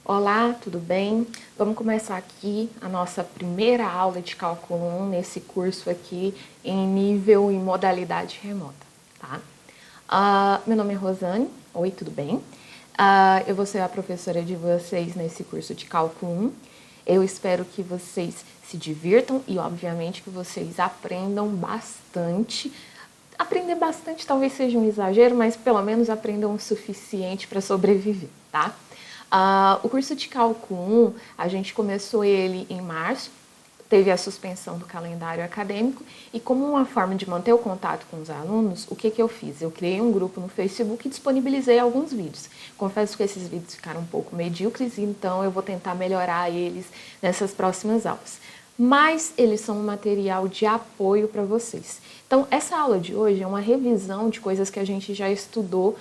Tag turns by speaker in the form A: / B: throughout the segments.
A: Olá, tudo bem? Vamos começar aqui a nossa primeira aula de cálculo 1 nesse curso aqui em nível e modalidade remota, tá? Meu nome é Rosane, oi, tudo bem? Eu vou ser a professora de vocês nesse curso de cálculo 1. Eu espero que vocês se divirtam e, obviamente, que vocês aprendam bastante. Aprender bastante talvez seja um exagero, mas pelo menos aprendam o suficiente para sobreviver, tá? O curso de cálculo 1, a gente começou ele em março, teve a suspensão do calendário acadêmico e como uma forma de manter o contato com os alunos, o que eu fiz? Eu criei um grupo no Facebook e disponibilizei alguns vídeos. Confesso que esses vídeos ficaram um pouco medíocres, então eu vou tentar melhorar eles nessas próximas aulas. Mas eles são um material de apoio para vocês. Então, essa aula de hoje é uma revisão de coisas que a gente já estudou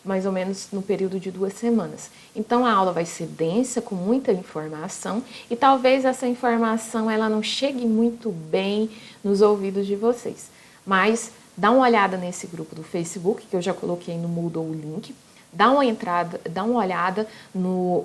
A: mais ou menos no período de 2 semanas. Então a aula vai ser densa, com muita informação, e talvez essa informação ela não chegue muito bem nos ouvidos de vocês. Mas dá uma olhada nesse grupo do Facebook, que eu já coloquei no Moodle o link. Dá uma olhada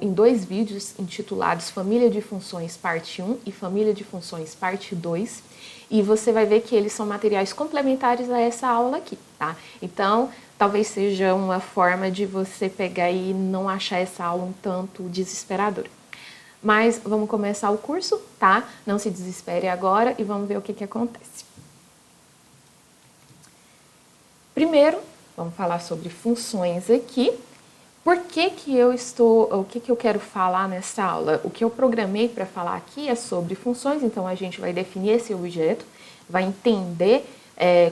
A: em 2 vídeos intitulados Família de Funções Parte 1 e Família de Funções Parte 2, e você vai ver que eles são materiais complementares a essa aula aqui, tá? Então, talvez seja uma forma de você pegar e não achar essa aula um tanto desesperadora. Mas vamos começar o curso, tá? Não se desespere agora e vamos ver o que acontece. Primeiro, vamos falar sobre funções aqui. O que eu quero falar nessa aula? O que eu programei para falar aqui é sobre funções, então a gente vai definir esse objeto, vai entender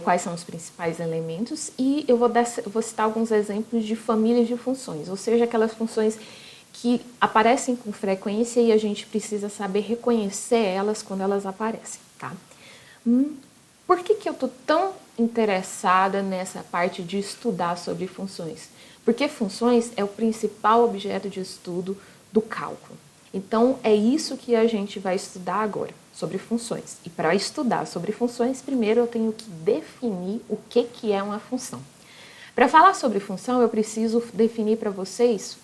A: quais são os principais elementos e eu vou citar alguns exemplos de famílias de funções, ou seja, aquelas funções que aparecem com frequência e a gente precisa saber reconhecer elas quando elas aparecem, tá? Por que eu estou tão interessada nessa parte de estudar sobre funções? Porque funções é o principal objeto de estudo do cálculo. Então, é isso que a gente vai estudar agora, sobre funções. E para estudar sobre funções, primeiro eu tenho que definir o que é uma função. Para falar sobre função, eu preciso definir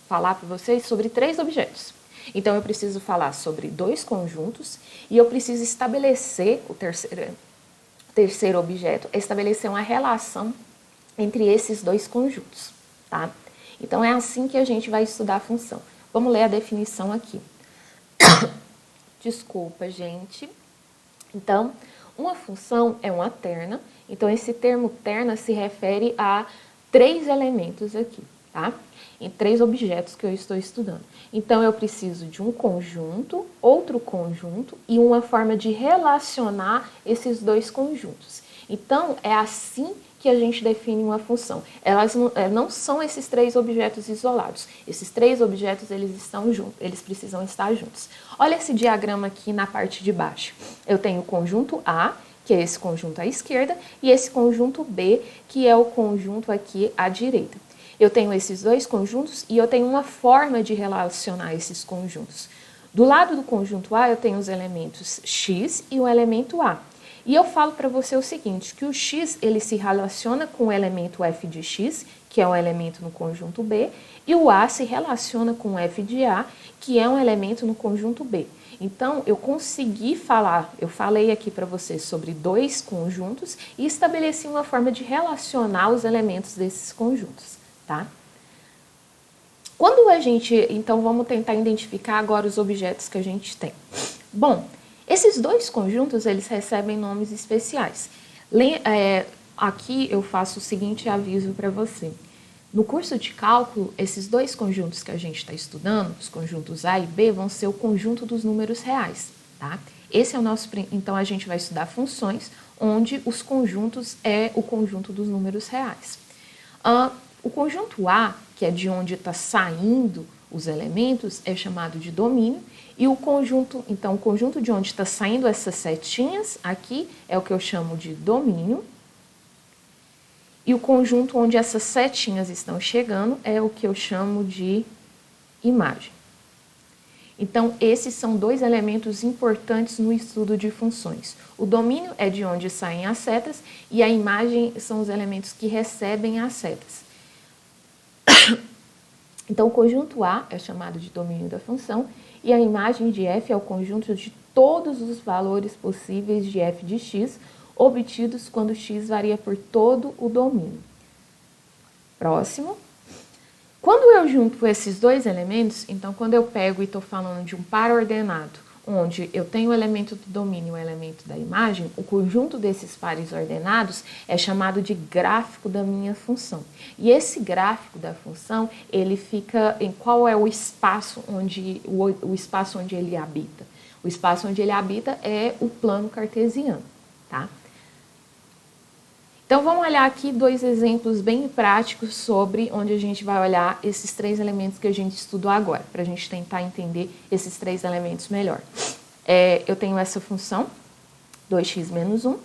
A: falar para vocês sobre 3 objetos. Então, eu preciso falar sobre 2 conjuntos e eu preciso estabelecer o terceiro objeto, estabelecer uma relação entre esses 2 conjuntos, tá? Então, é assim que a gente vai estudar a função. Vamos ler a definição aqui. Desculpa, gente. Então, uma função é uma terna. Então, esse termo terna se refere a 3 elementos aqui, tá? Em 3 objetos que eu estou estudando. Então, eu preciso de um conjunto, outro conjunto e uma forma de relacionar esses 2 conjuntos. Então, é assim que a gente define uma função. Elas não são esses 3 objetos isolados. Esses 3 objetos, eles estão juntos, eles precisam estar juntos. Olha esse diagrama aqui na parte de baixo. Eu tenho o conjunto A, que é esse conjunto à esquerda, e esse conjunto B, que é o conjunto aqui à direita. Eu tenho esses 2 conjuntos e eu tenho uma forma de relacionar esses conjuntos. Do lado do conjunto A, eu tenho os elementos x e o elemento A. E eu falo para você o seguinte, que o x ele se relaciona com o elemento f de x, que é um elemento no conjunto B, e o A se relaciona com o f de A, que é um elemento no conjunto B. Então, eu falei aqui para você sobre 2 conjuntos e estabeleci uma forma de relacionar os elementos desses conjuntos, tá? Então, vamos tentar identificar agora os objetos que a gente tem. Bom, esses 2 conjuntos, eles recebem nomes especiais. Aqui eu faço o seguinte aviso para você. No curso de cálculo, esses 2 conjuntos que a gente está estudando, os conjuntos A e B, vão ser o conjunto dos números reais, tá? Esse é o nosso... Então, a gente vai estudar funções, onde os conjuntos é o conjunto dos números reais. O conjunto A, que é de onde está saindo os elementos, é chamado de domínio, e o conjunto de onde está saindo essas setinhas aqui é o que eu chamo de domínio, e o conjunto onde essas setinhas estão chegando é o que eu chamo de imagem. Então, esses são 2 elementos importantes no estudo de funções. O domínio é de onde saem as setas e a imagem são os elementos que recebem as setas. Então, o conjunto A é chamado de domínio da função e a imagem de f é o conjunto de todos os valores possíveis de f de x obtidos quando x varia por todo o domínio. Próximo. Quando eu junto esses dois elementos, então quando eu pego e estou falando de um par ordenado, onde eu tenho o elemento do domínio e o elemento da imagem, o conjunto desses pares ordenados é chamado de gráfico da minha função. E esse gráfico da função, ele fica em qual é o espaço onde ele habita. O espaço onde ele habita é o plano cartesiano, tá? Então, vamos olhar aqui dois exemplos bem práticos sobre onde a gente vai olhar esses três elementos que a gente estudou agora, para a gente tentar entender esses três elementos melhor. Eu tenho essa função, 2x menos 1,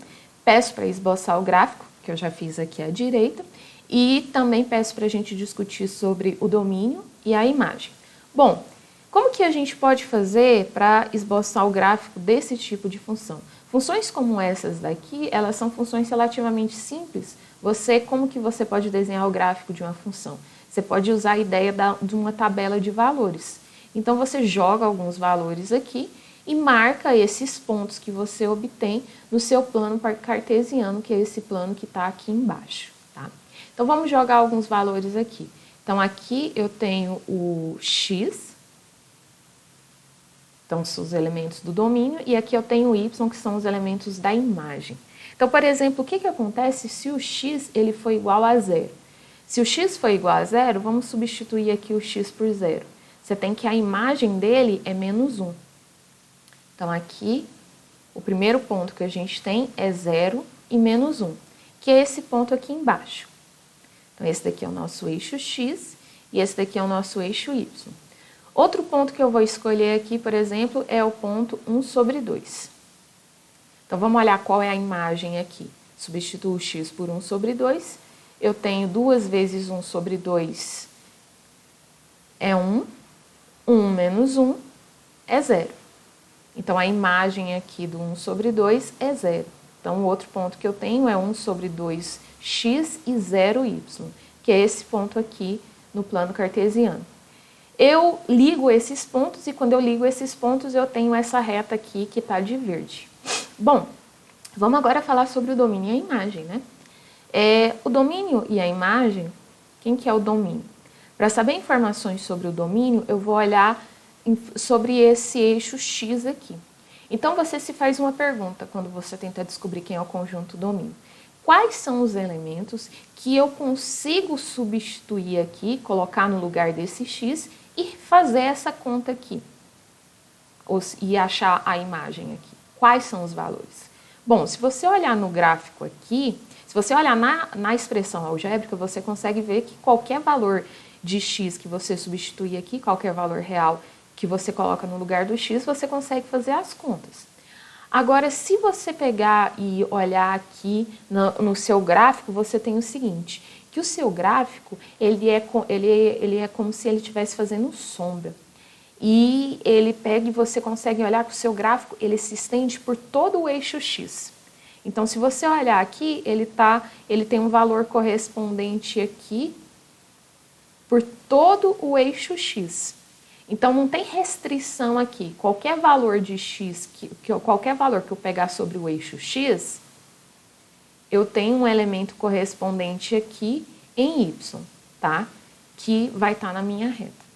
A: peço para esboçar o gráfico, que eu já fiz aqui à direita, e também peço para a gente discutir sobre o domínio e a imagem. Bom, como que a gente pode fazer para esboçar o gráfico desse tipo de função? Funções como essas daqui, elas são funções relativamente simples. Como que você pode desenhar o gráfico de uma função? Você pode usar a ideia de uma tabela de valores. Então, você joga alguns valores aqui e marca esses pontos que você obtém no seu plano cartesiano, que é esse plano que está aqui embaixo, tá? Então, vamos jogar alguns valores aqui. Então, aqui eu tenho o x, então, são os elementos do domínio, e aqui eu tenho o y, que são os elementos da imagem. Então, por exemplo, o que acontece se o x ele for igual a zero? Se o x for igual a zero, vamos substituir aqui o x por zero. Você tem que a imagem dele é menos 1. Então, aqui, o primeiro ponto que a gente tem é 0 e menos 1, que é esse ponto aqui embaixo. Então, esse daqui é o nosso eixo x e esse daqui é o nosso eixo y. Outro ponto que eu vou escolher aqui, por exemplo, é o ponto 1 sobre 2. Então, vamos olhar qual é a imagem aqui. Substituo o x por 1 sobre 2. Eu tenho 2 vezes 1 sobre 2 é 1. 1 menos 1 é 0. Então, a imagem aqui do 1 sobre 2 é 0. Então, o outro ponto que eu tenho é 1 sobre 2x e 0y, que é esse ponto aqui no plano cartesiano. Eu ligo esses pontos e quando eu ligo esses pontos eu tenho essa reta aqui que está de verde. Bom, vamos agora falar sobre o domínio e a imagem, né? O domínio e a imagem, quem que é o domínio? Para saber informações sobre o domínio, eu vou olhar sobre esse eixo x aqui. Então, você se faz uma pergunta quando você tenta descobrir quem é o conjunto domínio. Quais são os elementos que eu consigo substituir aqui, colocar no lugar desse x e fazer essa conta aqui, e achar a imagem aqui. Quais são os valores? Bom, se você olhar no gráfico aqui, se você olhar na expressão algébrica, você consegue ver que qualquer valor de x que você substituir aqui, qualquer valor real que você coloca no lugar do x, você consegue fazer as contas. Agora, se você pegar e olhar aqui no seu gráfico, você tem o seguinte, que o seu gráfico, ele é como se ele estivesse fazendo sombra. E ele pega e você consegue olhar que o seu gráfico, ele se estende por todo o eixo x. Então, se você olhar aqui, ele tem um valor correspondente aqui por todo o eixo x. Então, não tem restrição aqui. Qualquer valor de x, qualquer valor que eu pegar sobre o eixo x, eu tenho um elemento correspondente aqui em y, tá? Que vai estar na minha reta.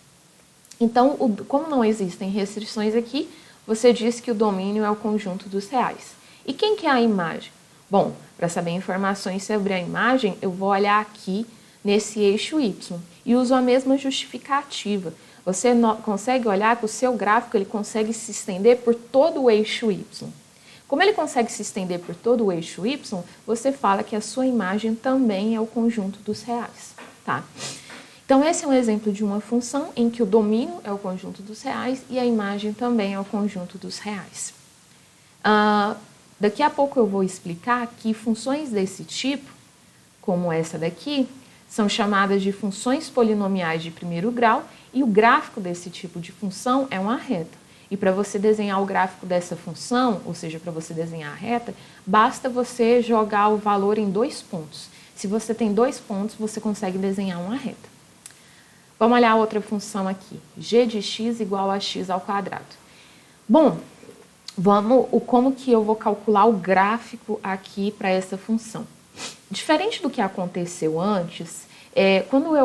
A: Então, como não existem restrições aqui, você diz que o domínio é o conjunto dos reais. E quem que é a imagem? Bom, para saber informações sobre a imagem, eu vou olhar aqui nesse eixo y e uso a mesma justificativa. Você consegue olhar que o seu gráfico ele consegue se estender por todo o eixo y. Como ele consegue se estender por todo o eixo y, você fala que a sua imagem também é o conjunto dos reais, tá? Então, esse é um exemplo de uma função em que o domínio é o conjunto dos reais e a imagem também é o conjunto dos reais. Daqui a pouco eu vou explicar que funções desse tipo, como essa daqui, são chamadas de funções polinomiais de primeiro grau e o gráfico desse tipo de função é uma reta. E para você desenhar o gráfico dessa função, ou seja, para você desenhar a reta, basta você jogar o valor em 2 pontos. Se você tem 2 pontos, você consegue desenhar uma reta. Vamos olhar outra função aqui. G de x igual a x ao quadrado. Bom, como que eu vou calcular o gráfico aqui para essa função? Diferente do que aconteceu antes, quando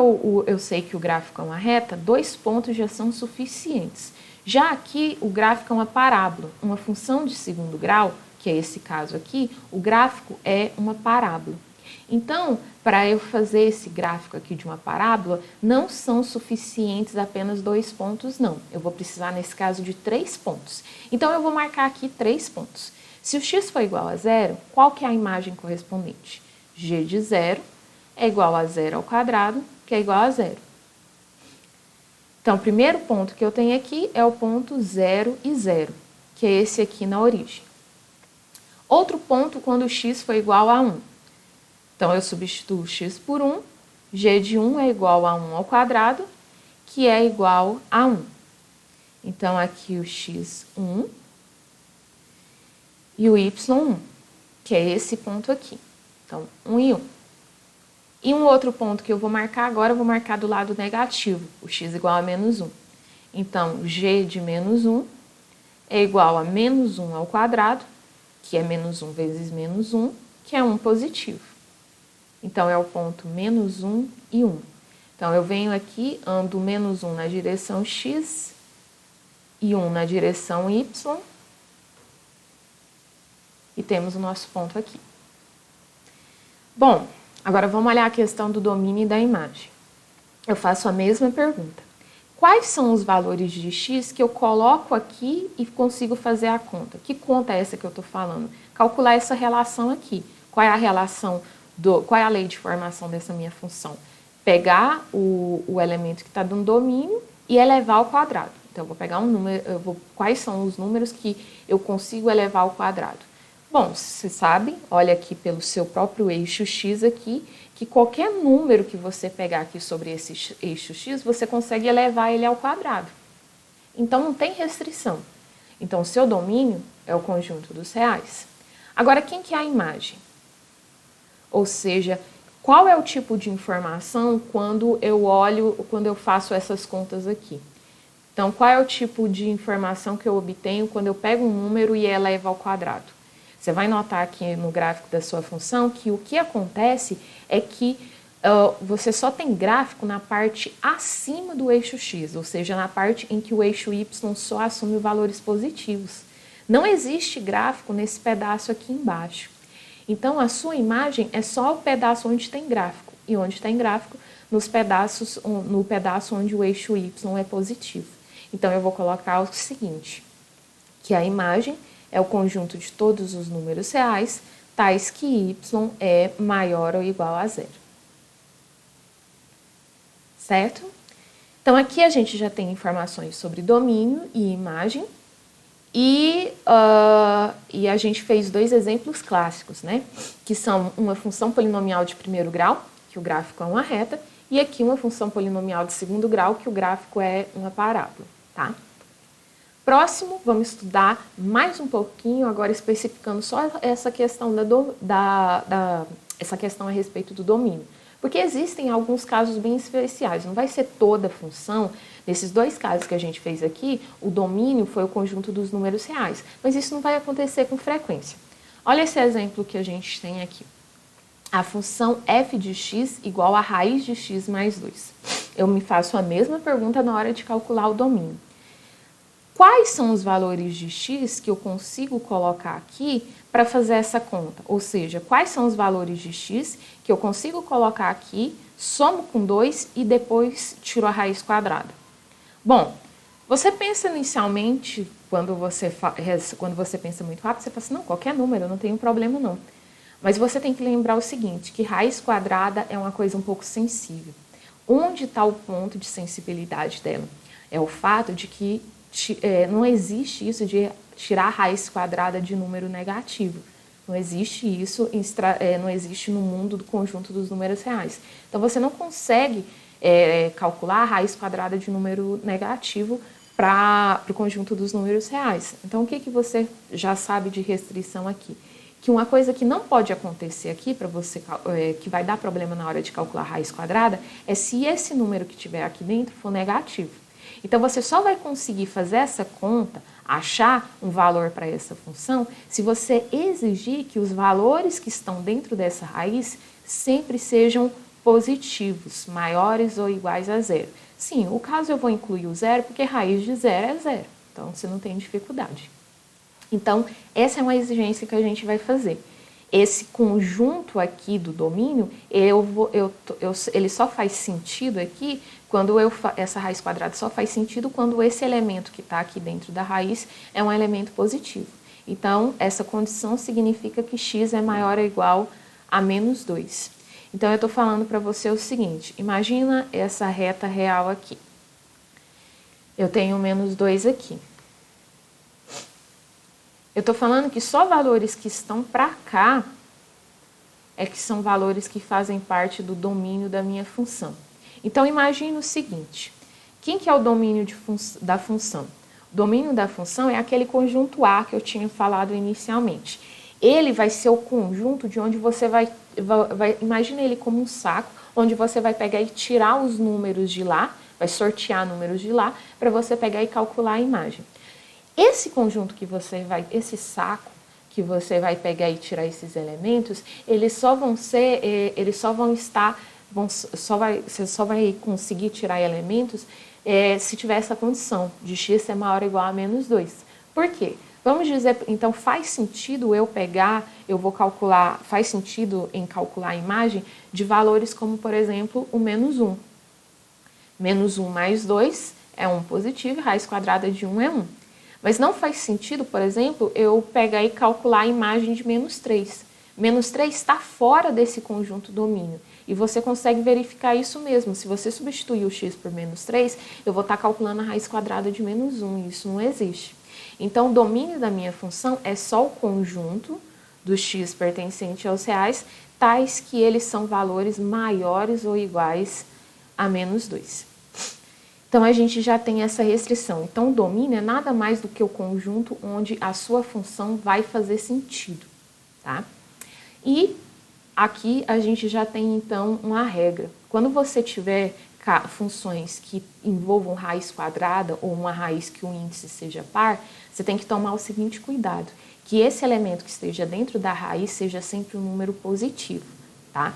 A: eu sei que o gráfico é uma reta, 2 pontos já são suficientes. Já aqui, o gráfico é uma parábola, uma função de segundo grau, que é esse caso aqui, o gráfico é uma parábola. Então, para eu fazer esse gráfico aqui de uma parábola, não são suficientes apenas 2 pontos, não. Eu vou precisar, nesse caso, de 3 pontos. Então, eu vou marcar aqui 3 pontos. Se o x for igual a 0, qual que é a imagem correspondente? G de 0 é igual a 0 ao quadrado, que é igual a 0. Então, o primeiro ponto que eu tenho aqui é o ponto 0 e 0, que é esse aqui na origem. Outro ponto quando o x for igual a 1. Então, eu substituo x por 1, g de 1 é igual a 1 ao quadrado, que é igual a 1. Então, aqui o x1 e o y1, que é esse ponto aqui. Então, 1 e 1. E um outro ponto que eu vou marcar agora, eu vou marcar do lado negativo, o x igual a menos 1. Então, g de menos 1 é igual a menos 1 ao quadrado, que é menos 1 vezes menos 1, que é 1 positivo. Então, é o ponto menos 1 e 1. Então, eu venho aqui, ando menos 1 na direção x e 1 na direção y. E temos o nosso ponto aqui. Bom, agora vamos olhar a questão do domínio e da imagem. Eu faço a mesma pergunta. Quais são os valores de x que eu coloco aqui e consigo fazer a conta? Que conta é essa que eu estou falando? Calcular essa relação aqui. Qual é a relação qual é a lei de formação dessa minha função? Pegar o elemento que está dando domínio e elevar ao quadrado. Então, eu vou pegar um número, quais são os números que eu consigo elevar ao quadrado? Bom, você sabe, olha aqui pelo seu próprio eixo x aqui, que qualquer número que você pegar aqui sobre esse eixo x, você consegue elevar ele ao quadrado. Então, não tem restrição. Então, o seu domínio é o conjunto dos reais. Agora, quem que é a imagem? Ou seja, qual é o tipo de informação quando eu faço essas contas aqui? Então, qual é o tipo de informação que eu obtenho quando eu pego um número e elevo ao quadrado? Você vai notar aqui no gráfico da sua função que o que acontece é que você só tem gráfico na parte acima do eixo x, ou seja, na parte em que o eixo y só assume valores positivos. Não existe gráfico nesse pedaço aqui embaixo. Então, a sua imagem é só o pedaço onde tem gráfico. E onde tem gráfico? No pedaço onde o eixo y é positivo. Então, eu vou colocar o seguinte, que a imagem é o conjunto de todos os números reais, tais que y é maior ou igual a 0. Certo? Então, aqui a gente já tem informações sobre domínio e imagem. E a gente fez 2 exemplos clássicos, né? Que são uma função polinomial de primeiro grau, que o gráfico é uma reta, e aqui uma função polinomial de segundo grau, que o gráfico é uma parábola, tá? Próximo, vamos estudar mais um pouquinho, agora especificando só essa questão, essa questão a respeito do domínio. Porque existem alguns casos bem especiais, não vai ser toda a função. Nesses 2 casos que a gente fez aqui, o domínio foi o conjunto dos números reais, mas isso não vai acontecer com frequência. Olha esse exemplo que a gente tem aqui. A função f de x igual a raiz de x mais 2. Eu me faço a mesma pergunta na hora de calcular o domínio. Quais são os valores de x que eu consigo colocar aqui para fazer essa conta? Ou seja, quais são os valores de x que eu consigo colocar aqui, somo com 2 e depois tiro a raiz quadrada? Bom, você pensa inicialmente, quando você pensa muito rápido, você fala assim, não, qualquer número, não tem problema não. Mas você tem que lembrar o seguinte, que raiz quadrada é uma coisa um pouco sensível. Onde está o ponto de sensibilidade dela? É o fato de que não existe isso de tirar a raiz quadrada de número negativo. Não existe isso, não existe no mundo do conjunto dos números reais. Então, você não consegue calcular a raiz quadrada de número negativo para o conjunto dos números reais. Então, o que você já sabe de restrição aqui? que uma coisa que não pode acontecer aqui, para você, que vai dar problema na hora de calcular a raiz quadrada, é se esse número que tiver aqui dentro for negativo. Então, você só vai conseguir fazer essa conta, achar um valor para essa função, se você exigir que os valores que estão dentro dessa raiz sempre sejam positivos, maiores ou iguais a zero. Sim, o caso eu vou incluir o zero, porque raiz de zero é zero, então você não tem dificuldade. Então, essa é uma exigência que a gente vai fazer. Esse conjunto aqui do domínio, ele só faz sentido aqui quando essa raiz quadrada só faz sentido quando esse elemento que está aqui dentro da raiz é um elemento positivo. Então, essa condição significa que x é maior ou igual a menos 2. Então, eu estou falando para você o seguinte, imagina essa reta real aqui. Eu tenho menos 2 aqui. Eu estou falando que só valores que estão para cá é que são valores que fazem parte do domínio da minha função. Então, imagine o seguinte, quem que é o domínio da função? O domínio da função é aquele conjunto A que eu tinha falado inicialmente. Ele vai ser o conjunto de onde você imagine ele como um saco, onde você vai pegar e tirar os números de lá, vai sortear números de lá, para você pegar e calcular a imagem. Esse conjunto que você vai, esse saco que você vai pegar e tirar esses elementos, eles só vão você só vai conseguir tirar elementos se tiver essa condição de x ser maior ou igual a menos 2. Por quê? Vamos dizer, então faz sentido faz sentido em calcular a imagem de valores como, por exemplo, o menos 1. Menos 1 mais 2 é 1 positivo, raiz quadrada de 1 é 1. Mas não faz sentido, por exemplo, eu pegar e calcular a imagem de menos 3. Menos 3 está fora desse conjunto domínio. E você consegue verificar isso mesmo. Se você substituir o x por menos 3, eu vou estar calculando a raiz quadrada de menos 1. E isso não existe. Então, o domínio da minha função é só o conjunto do x pertencente aos reais, tais que eles são valores maiores ou iguais a menos 2. Então, a gente já tem essa restrição. Então, o domínio é nada mais do que o conjunto onde a sua função vai fazer sentido, tá? E aqui a gente já tem, então, uma regra. Quando você tiver funções que envolvam raiz quadrada ou uma raiz que o índice seja par, você tem que tomar o seguinte cuidado, que esse elemento que esteja dentro da raiz seja sempre um número positivo, tá?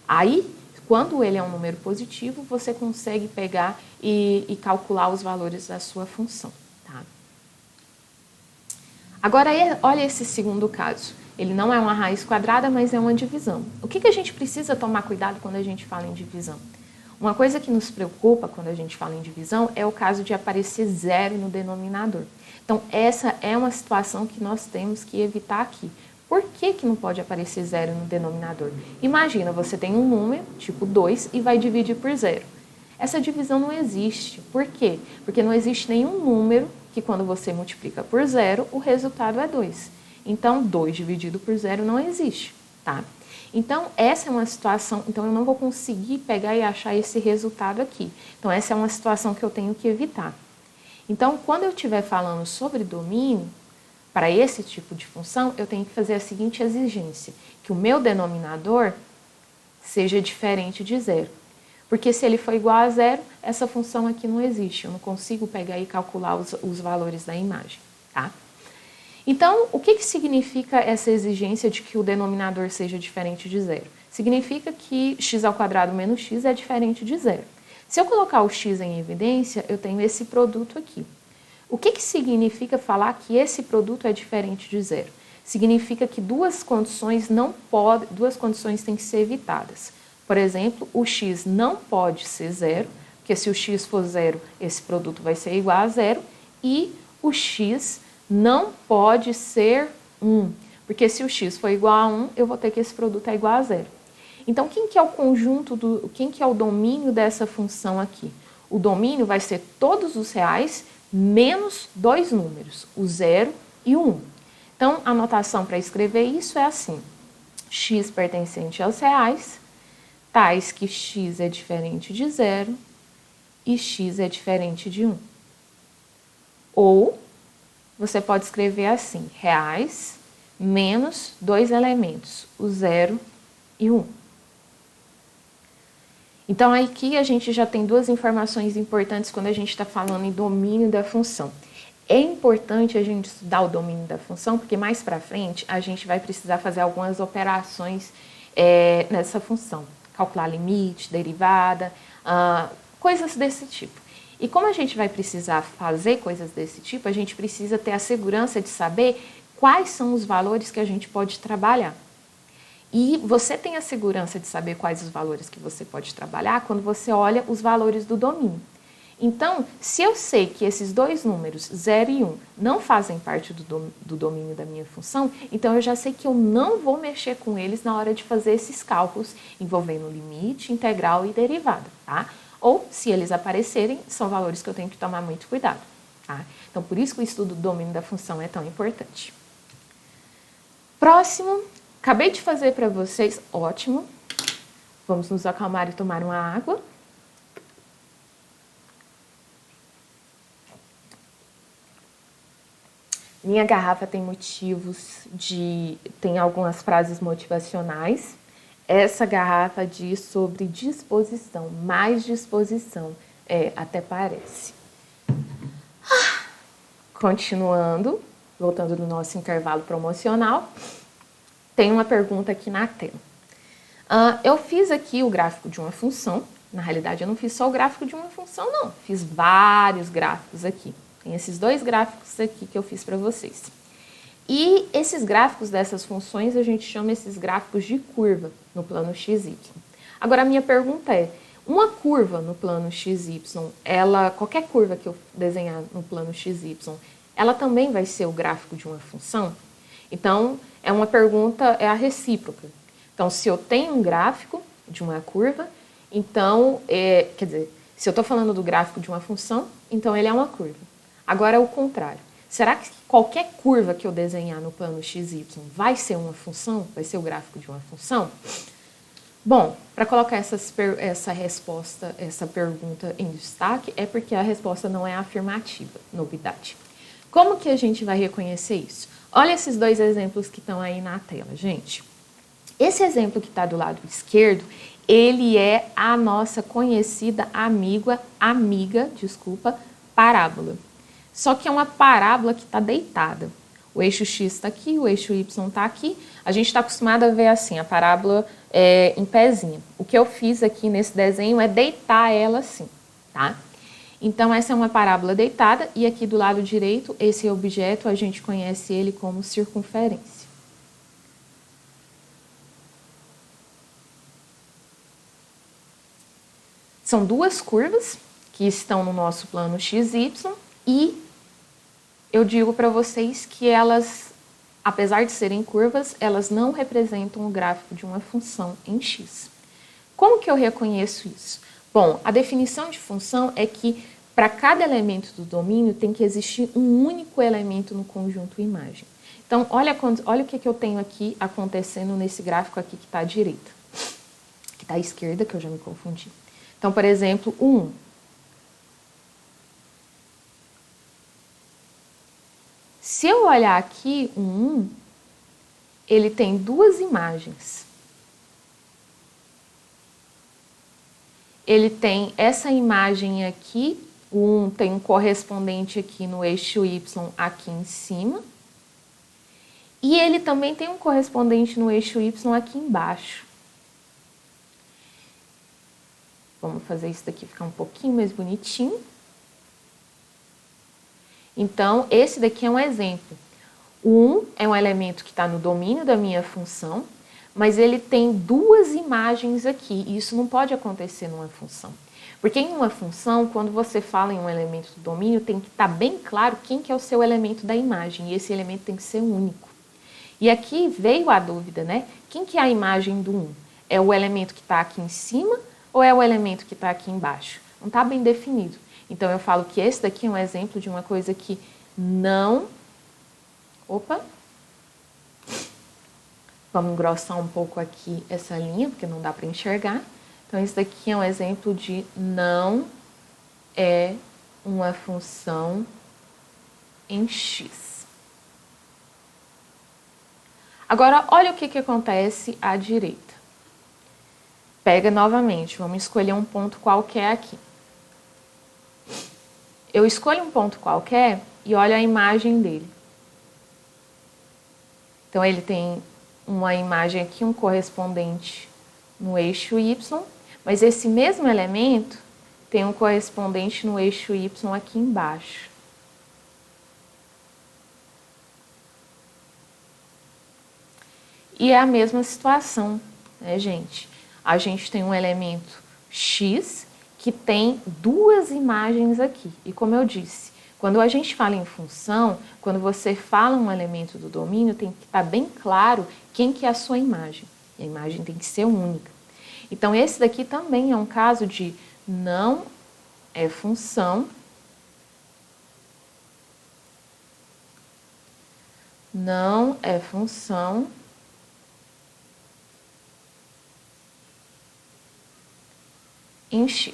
A: Aí, quando ele é um número positivo, você consegue pegar e calcular os valores da sua função. Tá? Agora, olha esse segundo caso. Ele não é uma raiz quadrada, mas é uma divisão. O que a gente precisa tomar cuidado quando a gente fala em divisão? Uma coisa que nos preocupa quando a gente fala em divisão é o caso de aparecer zero no denominador. Então, essa é uma situação que nós temos que evitar aqui. Por que não pode aparecer zero no denominador? Imagina, você tem um número, tipo 2, e vai dividir por zero. Essa divisão não existe. Por quê? Porque não existe nenhum número que quando você multiplica por zero, o resultado é 2. Então, 2 dividido por zero não existe, tá? Então, essa é uma situação, então eu não vou conseguir pegar e achar esse resultado aqui. Então, essa é uma situação que eu tenho que evitar. Então, quando eu estiver falando sobre domínio, para esse tipo de função, eu tenho que fazer a seguinte exigência, que o meu denominador seja diferente de zero. Porque se ele for igual a zero, essa função aqui não existe. Eu não consigo pegar e calcular os valores da imagem, tá? Então, o que significa essa exigência de que o denominador seja diferente de zero? Significa que x ao quadrado menos x é diferente de zero. Se eu colocar o x em evidência, eu tenho esse produto aqui. O que significa falar que esse produto é diferente de zero? Significa que duas condições têm que ser evitadas. Por exemplo, o x não pode ser zero, porque se o x for zero, esse produto vai ser igual a zero, e o x não pode ser 1, porque se o x for igual a 1, eu vou ter que esse produto é igual a zero. Então, quem que é o domínio dessa função aqui? O domínio vai ser todos os reais menos dois números, o 0 e o 1. Então, a notação para escrever isso é assim, x pertencente aos reais, tais que x é diferente de 0 e x é diferente de 1. Ou, você pode escrever assim, reais menos dois elementos, o 0 e o 1. Então, aqui a gente já tem duas informações importantes quando a gente está falando em domínio da função. É importante a gente estudar o domínio da função, porque mais para frente a gente vai precisar fazer algumas operações nessa função. Calcular limite, derivada, coisas desse tipo. E como a gente vai precisar fazer coisas desse tipo, a gente precisa ter a segurança de saber quais são os valores que a gente pode trabalhar. E você tem a segurança de saber quais os valores que você pode trabalhar quando você olha os valores do domínio. Então, se eu sei que esses dois números, 0 e 1, não fazem parte do domínio da minha função, então eu já sei que eu não vou mexer com eles na hora de fazer esses cálculos envolvendo limite, integral e derivada, tá? Ou, se eles aparecerem, são valores que eu tenho que tomar muito cuidado, tá? Então, por isso que o estudo do domínio da função é tão importante. Próximo, acabei de fazer para vocês, ótimo. Vamos nos acalmar e tomar uma água. Minha garrafa tem tem algumas frases motivacionais. Essa garrafa diz sobre disposição, mais disposição, até parece. Continuando, voltando no nosso intervalo promocional, tem uma pergunta aqui na tela. Eu fiz aqui o gráfico de uma função. Na realidade, eu não fiz só o gráfico de uma função, não. Fiz vários gráficos aqui. Tem esses dois gráficos aqui que eu fiz para vocês. E esses gráficos dessas funções, a gente chama esses gráficos de curva no plano XY. Agora, a minha pergunta é, uma curva no plano XY, qualquer curva que eu desenhar no plano XY, ela também vai ser o gráfico de uma função? Então, é uma pergunta, é a recíproca. Então, se eu tenho um gráfico de uma curva, então, quer dizer, se eu estou falando do gráfico de uma função, então ele é uma curva. Agora é o contrário. Será que qualquer curva que eu desenhar no plano XY vai ser uma função? Vai ser o gráfico de uma função? Bom, para colocar essa resposta, essa pergunta em destaque, é porque a resposta não é afirmativa, novidade. Como que a gente vai reconhecer isso? Olha esses dois exemplos que estão aí na tela, gente. Esse exemplo que está do lado esquerdo, ele é a nossa conhecida parábola. Só que é uma parábola que está deitada. O eixo X está aqui, o eixo Y está aqui. A gente está acostumado a ver assim, a parábola em pezinho. O que eu fiz aqui nesse desenho é deitar ela assim, tá? Então, essa é uma parábola deitada e aqui do lado direito, esse objeto, a gente conhece ele como circunferência. São duas curvas que estão no nosso plano XY e eu digo para vocês que elas, apesar de serem curvas, elas não representam o gráfico de uma função em X. Como que eu reconheço isso? Bom, a definição de função é que para cada elemento do domínio tem que existir um único elemento no conjunto imagem. Então, olha o que eu tenho aqui acontecendo nesse gráfico aqui que está à direita. Que está à esquerda, que eu já me confundi. Então, por exemplo, o 1. Se eu olhar aqui o 1, ele tem duas imagens. Ele tem essa imagem aqui, o 1 tem um correspondente aqui no eixo Y aqui em cima. E ele também tem um correspondente no eixo Y aqui embaixo. Vamos fazer isso daqui ficar um pouquinho mais bonitinho. Então, esse daqui é um exemplo. O 1 é um elemento que está no domínio da minha função, mas ele tem duas imagens aqui, e isso não pode acontecer numa função. Porque em uma função, quando você fala em um elemento do domínio, tem que estar bem claro quem que é o seu elemento da imagem, e esse elemento tem que ser único. E aqui veio a dúvida, né? Quem que é a imagem do 1? É o elemento que está aqui em cima ou é o elemento que está aqui embaixo? Não está bem definido. Então, eu falo que esse daqui é um exemplo de uma coisa que não... Opa! Vamos engrossar um pouco aqui essa linha, porque não dá para enxergar. Então, esse daqui é um exemplo de não é uma função em X. Agora, olha o que acontece à direita. Pega novamente, vamos escolher um ponto qualquer aqui. Eu escolho um ponto qualquer e olho a imagem dele. Então, ele tem uma imagem aqui, um correspondente no eixo Y, mas esse mesmo elemento tem um correspondente no eixo Y aqui embaixo. E é a mesma situação, né, gente? A gente tem um elemento X que tem duas imagens aqui. E como eu disse, quando a gente fala em função, quando você fala um elemento do domínio, tem que estar bem claro quem que é a sua imagem. E a imagem tem que ser única. Então, esse daqui também é um caso de não é função, não é função em X.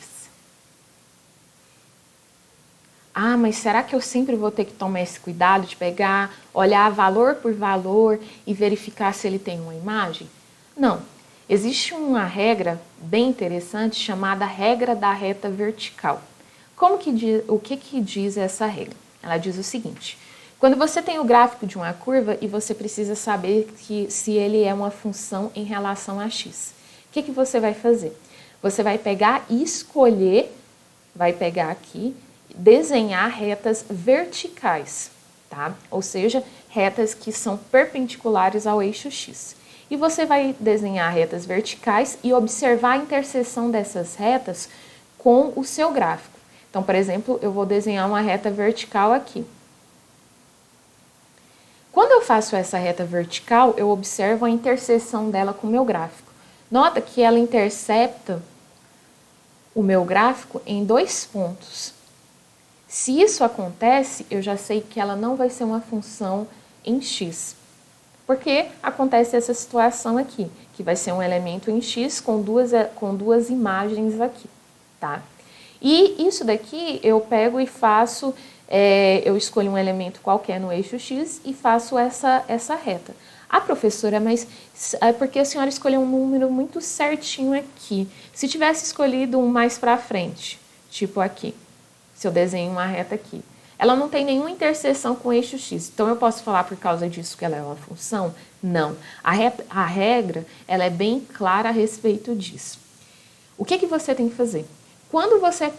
A: Ah, mas será que eu sempre vou ter que tomar esse cuidado de pegar, olhar valor por valor e verificar se ele tem uma imagem? Não. Existe uma regra bem interessante chamada regra da reta vertical. O que diz essa regra? Ela diz o seguinte: quando você tem o gráfico de uma curva e você precisa saber se ele é uma função em relação a x, o que você vai fazer? Você vai pegar e escolher, vai pegar aqui, desenhar retas verticais, tá? Ou seja, retas que são perpendiculares ao eixo x. E você vai desenhar retas verticais e observar a interseção dessas retas com o seu gráfico. Então, por exemplo, eu vou desenhar uma reta vertical aqui. Quando eu faço essa reta vertical, eu observo a interseção dela com o meu gráfico. Nota que ela intercepta o meu gráfico em 2 pontos. Se isso acontece, eu já sei que ela não vai ser uma função em x. Porque acontece essa situação aqui, que vai ser um elemento em x com duas imagens aqui, tá? E isso daqui eu pego e faço, eu escolho um elemento qualquer no eixo x e faço essa reta. Ah, professora, mas é porque a senhora escolheu um número muito certinho aqui. Se tivesse escolhido um mais para frente, tipo aqui, se eu desenho uma reta aqui, ela não tem nenhuma interseção com o eixo x. Então, eu posso falar por causa disso que ela é uma função? Não. A regra, ela é bem clara a respeito disso. O que você tem que fazer? Quando você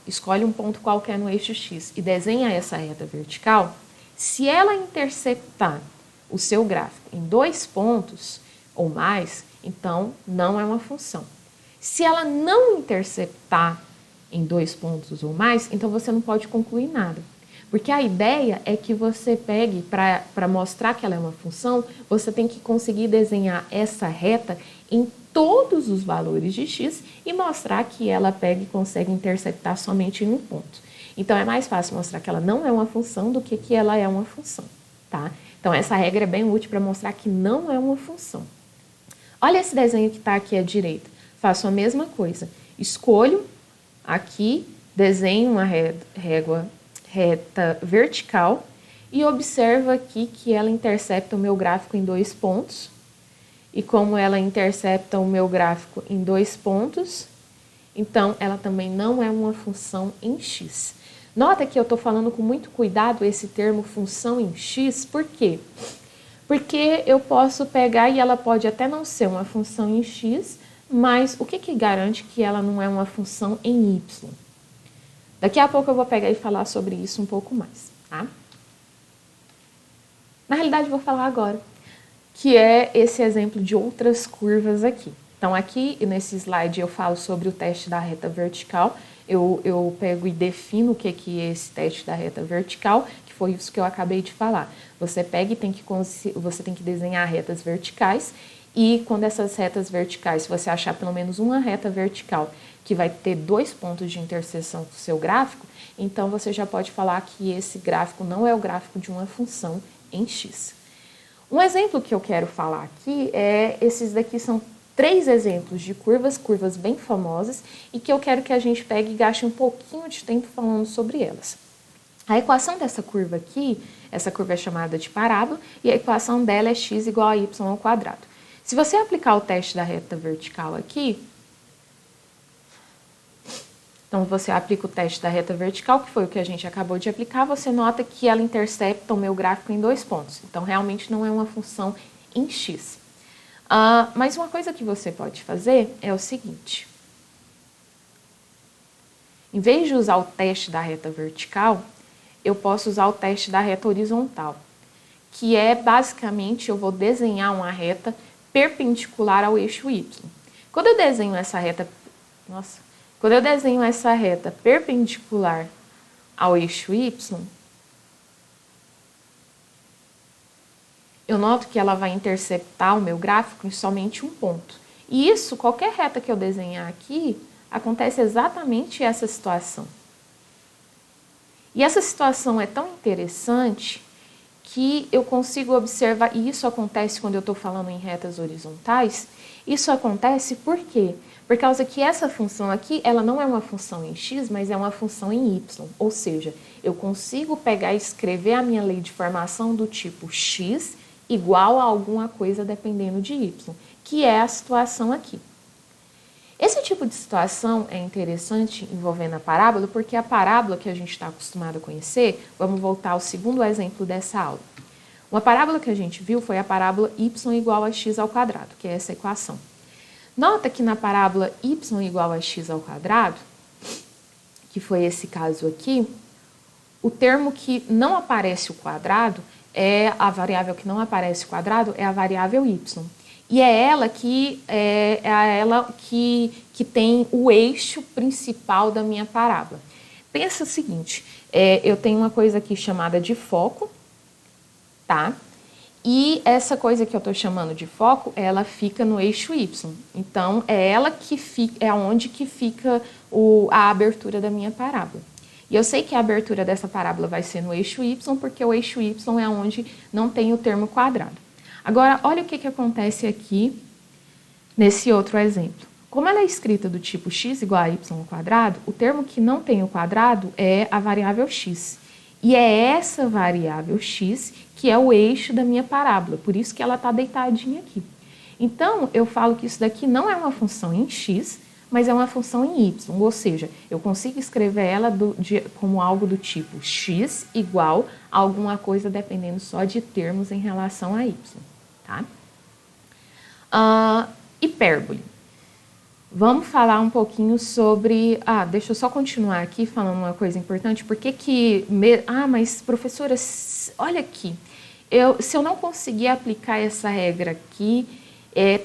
A: escolhe um ponto qualquer no eixo x e desenha essa reta vertical, se ela interceptar o seu gráfico em 2 pontos ou mais, então não é uma função. Se ela não interceptar em 2 pontos ou mais, então você não pode concluir nada. Porque a ideia é que você pegue, para mostrar que ela é uma função, você tem que conseguir desenhar essa reta em todos os valores de x e mostrar que ela pega e consegue interceptar somente em um ponto. Então, é mais fácil mostrar que ela não é uma função do que ela é uma função, tá? Então, essa regra é bem útil para mostrar que não é uma função. Olha esse desenho que está aqui à direita. Faço a mesma coisa. Escolho aqui, desenho uma reta vertical e observo aqui que ela intercepta o meu gráfico em 2 pontos. E como ela intercepta o meu gráfico em 2 pontos, então ela também não é uma função em x. Nota que eu estou falando com muito cuidado esse termo função em x, por quê? Porque eu posso pegar e ela pode até não ser uma função em x, mas o que garante que ela não é uma função em y? Daqui a pouco eu vou pegar e falar sobre isso um pouco mais, tá? Na realidade, vou falar agora, que é esse exemplo de outras curvas aqui. Então, aqui nesse slide eu falo sobre o teste da reta vertical. Eu pego e defino o que é esse teste da reta vertical, que foi isso que eu acabei de falar. Você pega e você tem que desenhar retas verticais, e quando essas retas verticais, se você achar pelo menos uma reta vertical que vai ter 2 pontos de interseção com o seu gráfico, então você já pode falar que esse gráfico não é o gráfico de uma função em x. Um exemplo que eu quero falar aqui esses daqui são 3 exemplos de curvas bem famosas, e que eu quero que a gente pegue e gaste um pouquinho de tempo falando sobre elas. A equação dessa curva aqui, essa curva é chamada de parábola, e a equação dela é x igual a y ao quadrado. Se você aplicar o teste da reta vertical aqui, então você aplica o teste da reta vertical, que foi o que a gente acabou de aplicar, você nota que ela intercepta o meu gráfico em 2 pontos. Então, realmente não é uma função em x. Mas uma coisa que você pode fazer é o seguinte. Em vez de usar o teste da reta vertical, eu posso usar o teste da reta horizontal, que é basicamente eu vou desenhar uma reta perpendicular ao eixo y. Quando eu desenho essa reta, perpendicular ao eixo y, eu noto que ela vai interceptar o meu gráfico em somente um ponto. E isso, qualquer reta que eu desenhar aqui, acontece exatamente essa situação. E essa situação é tão interessante que eu consigo observar, e isso acontece quando eu estou falando em retas horizontais, isso acontece por quê? Por causa que essa função aqui, ela não é uma função em x, mas é uma função em y. Ou seja, eu consigo pegar e escrever a minha lei de formação do tipo x igual a alguma coisa dependendo de y, que é a situação aqui. Esse tipo de situação é interessante envolvendo a parábola, porque a parábola que a gente está acostumado a conhecer, vamos voltar ao segundo exemplo dessa aula. Uma parábola que a gente viu foi a parábola y igual a x ao quadrado, que é essa equação. Nota que na parábola y igual a x ao quadrado, que foi esse caso aqui, o termo que não aparece o quadrado, a variável que não aparece o quadrado é a variável y. E é ela que tem o eixo principal da minha parábola. Pensa o seguinte, eu tenho uma coisa aqui chamada de foco, tá? E essa coisa que eu estou chamando de foco, ela fica no eixo y. Então, é onde que fica a abertura da minha parábola. E eu sei que a abertura dessa parábola vai ser no eixo y, porque o eixo y é onde não tem o termo quadrado. Agora, olha o que acontece aqui nesse outro exemplo. Como ela é escrita do tipo x igual a y ao quadrado, o termo que não tem o quadrado é a variável x. E é essa variável x que é o eixo da minha parábola, por isso que ela está deitadinha aqui. Então, eu falo que isso daqui não é uma função em x, mas é uma função em y, ou seja, eu consigo escrever ela como algo do tipo x igual a alguma coisa dependendo só de termos em relação a y. Tá? Hipérbole. Vamos falar um pouquinho sobre... deixa eu só continuar aqui falando uma coisa importante. Mas professora, olha aqui. Se eu não conseguir aplicar essa regra aqui,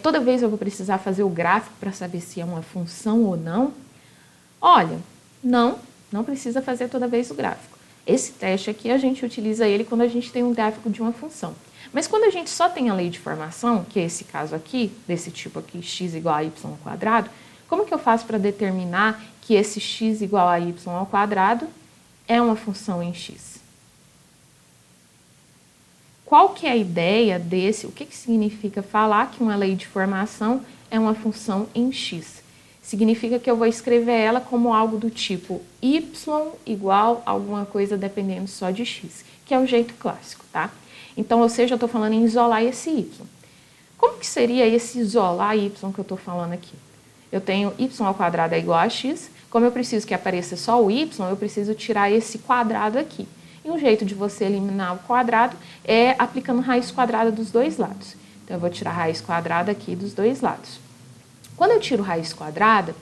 A: toda vez eu vou precisar fazer o gráfico para saber se é uma função ou não. Olha, não precisa fazer toda vez o gráfico. Esse teste aqui, a gente utiliza ele quando a gente tem um gráfico de uma função. Mas quando a gente só tem a lei de formação, que é esse caso aqui, desse tipo aqui, x igual a y ao quadrado, como que eu faço para determinar que esse x igual a y ao quadrado é uma função em x? Qual que é a ideia desse, o que significa falar que uma lei de formação é uma função em x? Significa que eu vou escrever ela como algo do tipo y igual a alguma coisa dependendo só de x, que é o jeito clássico, tá? Então, ou seja, eu estou falando em isolar esse y. Como que seria esse isolar y que eu estou falando aqui? Eu tenho y ao quadrado é igual a x, como eu preciso que apareça só o y, eu preciso tirar esse quadrado aqui. E um jeito de você eliminar o quadrado é aplicando raiz quadrada dos dois lados. Então, eu vou tirar a raiz quadrada aqui dos dois lados. Quando eu tiro raiz quadrada,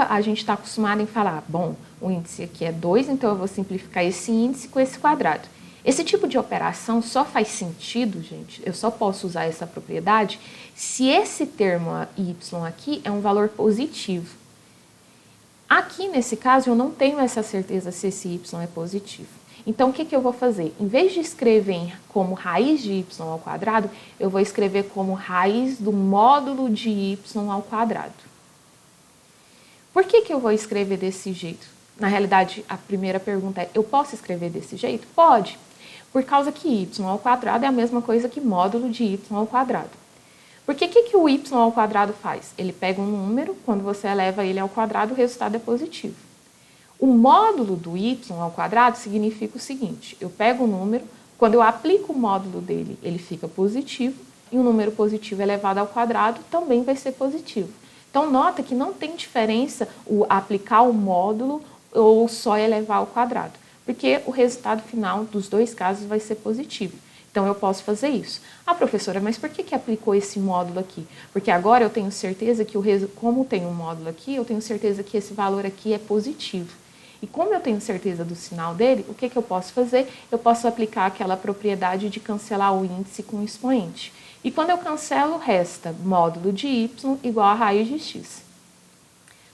A: a gente está acostumado em falar, bom, o índice aqui é 2, então eu vou simplificar esse índice com esse quadrado. Esse tipo de operação só faz sentido, gente, eu só posso usar essa propriedade se esse termo y aqui é um valor positivo. Aqui, nesse caso, eu não tenho essa certeza se esse y é positivo. Então, o que eu vou fazer? Em vez de escrever como raiz de y ao quadrado, eu vou escrever como raiz do módulo de y ao quadrado. Por que eu vou escrever desse jeito? Na realidade, a primeira pergunta é, eu posso escrever desse jeito? Pode. Por causa que y ao quadrado é a mesma coisa que módulo de y ao quadrado. Porque o que o y ao quadrado faz? Ele pega um número, quando você eleva ele ao quadrado, o resultado é positivo. O módulo do y ao quadrado significa o seguinte, eu pego o número, quando eu aplico o módulo dele, ele fica positivo, e um número positivo elevado ao quadrado também vai ser positivo. Então, nota que não tem diferença o aplicar o módulo ou só elevar ao quadrado, porque o resultado final dos dois casos vai ser positivo. Então, eu posso fazer isso. Ah, professora, mas por que aplicou esse módulo aqui? Porque agora eu tenho certeza que, como tem um módulo aqui, eu tenho certeza que esse valor aqui é positivo. E como eu tenho certeza do sinal dele, o que eu posso fazer? Eu posso aplicar aquela propriedade de cancelar o índice com o expoente. E quando eu cancelo, resta módulo de y igual a raiz de x.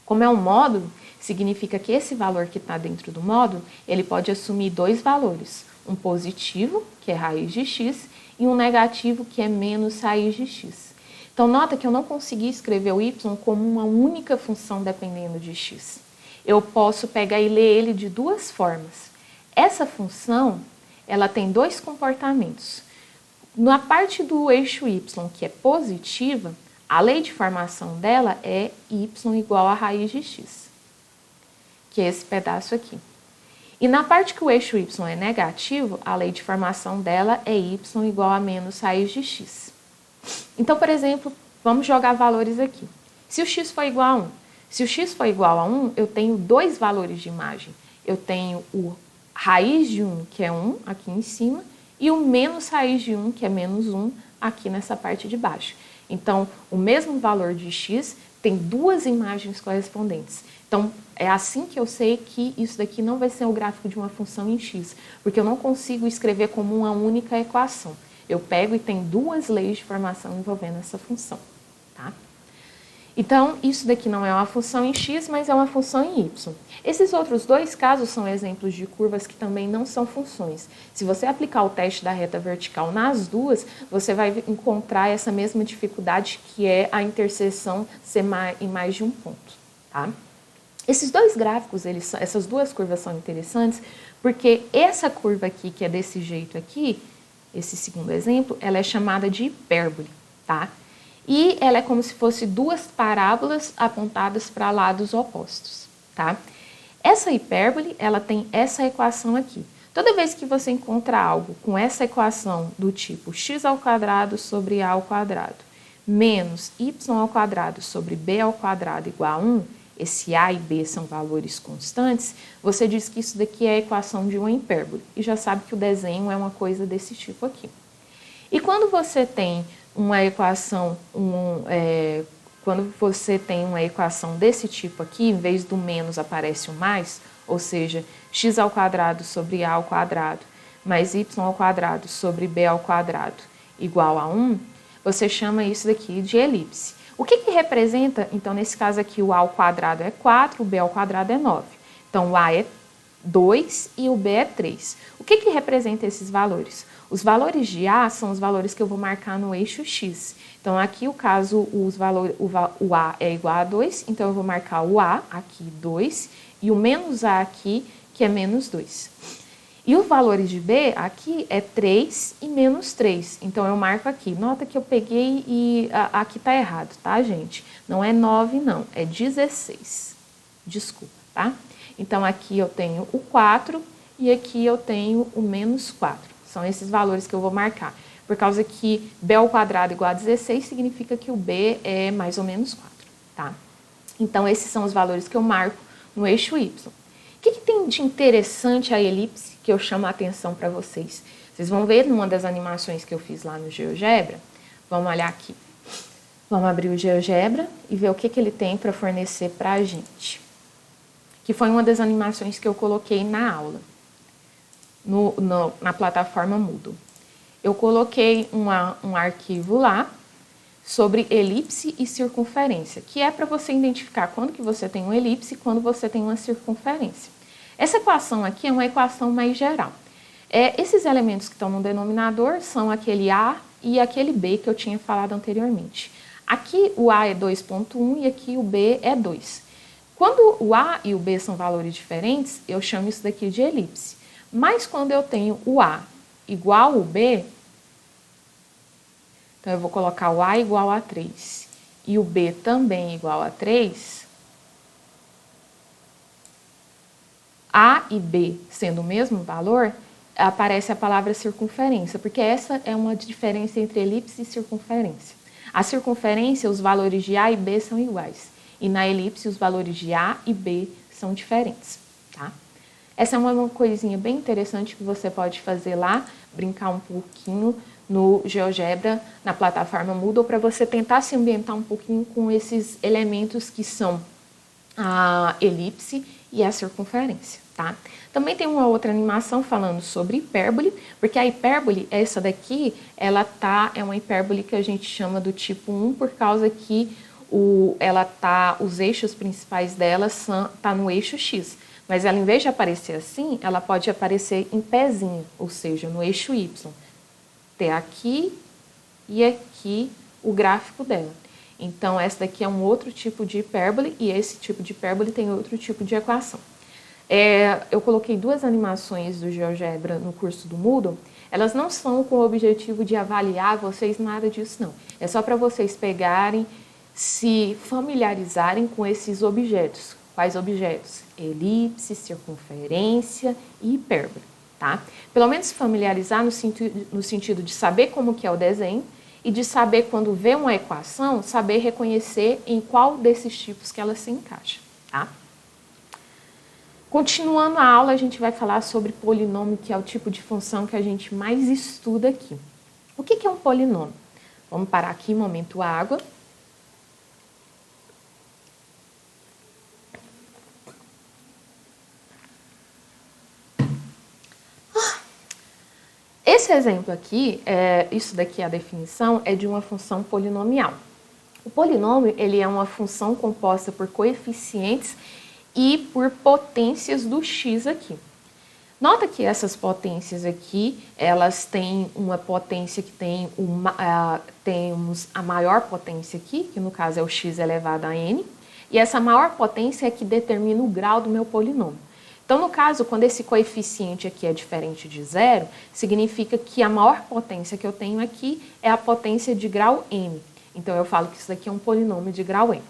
A: Como é um módulo, significa que esse valor que está dentro do módulo, ele pode assumir dois valores. Um positivo, que é raiz de x, e um negativo, que é menos raiz de x. Então, nota que eu não consegui escrever o y como uma única função dependendo de x. Eu posso pegar e ler ele de duas formas. Essa função, ela tem dois comportamentos. Na parte do eixo y, que é positiva, a lei de formação dela é y igual a raiz de x, que é esse pedaço aqui. E na parte que o eixo y é negativo, a lei de formação dela é y igual a menos raiz de x. Então, por exemplo, vamos jogar valores aqui. Se o x for igual a 1, se o x for igual a 1, eu tenho dois valores de imagem. Eu tenho o raiz de 1, que é 1, aqui em cima, e o menos raiz de 1, que é menos 1, aqui nessa parte de baixo. Então, o mesmo valor de x tem duas imagens correspondentes. Então, é assim que eu sei que isso daqui não vai ser o gráfico de uma função em x, porque eu não consigo escrever como uma única equação. Eu pego e tem duas leis de formação envolvendo essa função, tá? Então, isso daqui não é uma função em x, mas é uma função em y. Esses outros dois casos são exemplos de curvas que também não são funções. Se você aplicar o teste da reta vertical nas duas, você vai encontrar essa mesma dificuldade que é a interseção ser em mais de um ponto, tá? Esses dois gráficos, essas duas curvas são interessantes porque essa curva aqui, que é desse jeito aqui, esse segundo exemplo, ela é chamada de hipérbole, tá? E ela é como se fosse duas parábolas apontadas para lados opostos, tá? Essa hipérbole, ela tem essa equação aqui. Toda vez que você encontra algo com essa equação do tipo x ao quadrado sobre a ao quadrado menos y ao quadrado sobre b ao quadrado igual a 1, esse a e b são valores constantes, você diz que isso daqui é a equação de uma hipérbole. E já sabe que o desenho é uma coisa desse tipo aqui. E quando você tem uma equação, quando você tem uma equação desse tipo aqui, em vez do menos aparece o mais, ou seja, x ao quadrado sobre a ao quadrado mais y ao quadrado sobre b ao quadrado igual a 1, você chama isso daqui de elipse. O que representa, então, nesse caso aqui, o a ao quadrado é 4, o b ao quadrado é 9. Então, o a é 2 e o b é 3. O que representa esses valores? Os valores de a são os valores que eu vou marcar no eixo x. Então, aqui o caso, o a é igual a 2, então eu vou marcar o a, aqui 2, e o menos a aqui, que é menos 2. E os valores de b aqui é 3 e menos 3, então eu marco aqui. Nota que eu peguei e aqui tá errado, tá, gente? Não é 9 não, é 16. Desculpa, tá? Então, aqui eu tenho o 4 e aqui eu tenho o menos 4. São esses valores que eu vou marcar. Por causa que b ao quadrado igual a 16 significa que o b é mais ou menos 4, tá? Então, esses são os valores que eu marco no eixo y. O que tem de interessante a elipse que eu chamo a atenção para vocês? Vocês vão ver numa das animações que eu fiz lá no GeoGebra. Vamos olhar aqui. Vamos abrir o GeoGebra e ver o que ele tem para fornecer para a gente. Que foi uma das animações que eu coloquei na aula, na plataforma Moodle. Eu coloquei um arquivo lá sobre elipse e circunferência, que é para você identificar quando que você tem uma elipse e quando você tem uma circunferência. Essa equação aqui é uma equação mais geral. Esses elementos que estão no denominador são aquele a e aquele b que eu tinha falado anteriormente. Aqui o a é 2,1 e aqui o b é 2. Quando o a e o b são valores diferentes, eu chamo isso daqui de elipse. Mas quando eu tenho o a igual ao b, então eu vou colocar o a igual a 3 e o b também igual a 3, A e B sendo o mesmo valor, aparece a palavra circunferência, porque essa é uma diferença entre elipse e circunferência. A circunferência, os valores de A e B são iguais, e na elipse os valores de A e B são diferentes, tá? Essa é uma coisinha bem interessante que você pode fazer lá, brincar um pouquinho no GeoGebra, na plataforma Moodle, para você tentar se ambientar um pouquinho com esses elementos que são a elipse e a circunferência, tá? Também tem uma outra animação falando sobre hipérbole, porque a hipérbole, essa daqui, é uma hipérbole que a gente chama do tipo 1, por causa que os eixos principais dela tá no eixo X. Mas ela, em vez de aparecer assim, ela pode aparecer em pezinho, ou seja, no eixo Y. Ter aqui e aqui o gráfico dela. Então, essa daqui é um outro tipo de hipérbole e esse tipo de hipérbole tem outro tipo de equação. Eu coloquei 2 animações do GeoGebra no curso do Moodle. Elas não são com o objetivo de avaliar vocês, nada disso não. É só para vocês pegarem, se familiarizarem com esses objetos. Quais objetos? Elipse, circunferência e hipérbole, tá? Pelo menos familiarizar no sentido de saber como que é o desenho e de saber, quando vê uma equação, saber reconhecer em qual desses tipos que ela se encaixa, tá? Continuando a aula, a gente vai falar sobre polinômio, que é o tipo de função que a gente mais estuda aqui. O que é um polinômio? Vamos parar aqui, momento água. Esse exemplo aqui, isso daqui é a definição, é de uma função polinomial. O polinômio, ele é uma função composta por coeficientes e por potências do x aqui. Nota que essas potências aqui, elas têm uma potência que temos a maior potência aqui, que no caso é o x elevado a n, e essa maior potência é que determina o grau do meu polinômio. Então, no caso, quando esse coeficiente aqui é diferente de zero, significa que a maior potência que eu tenho aqui é a potência de grau n. Então, eu falo que isso daqui é um polinômio de grau n.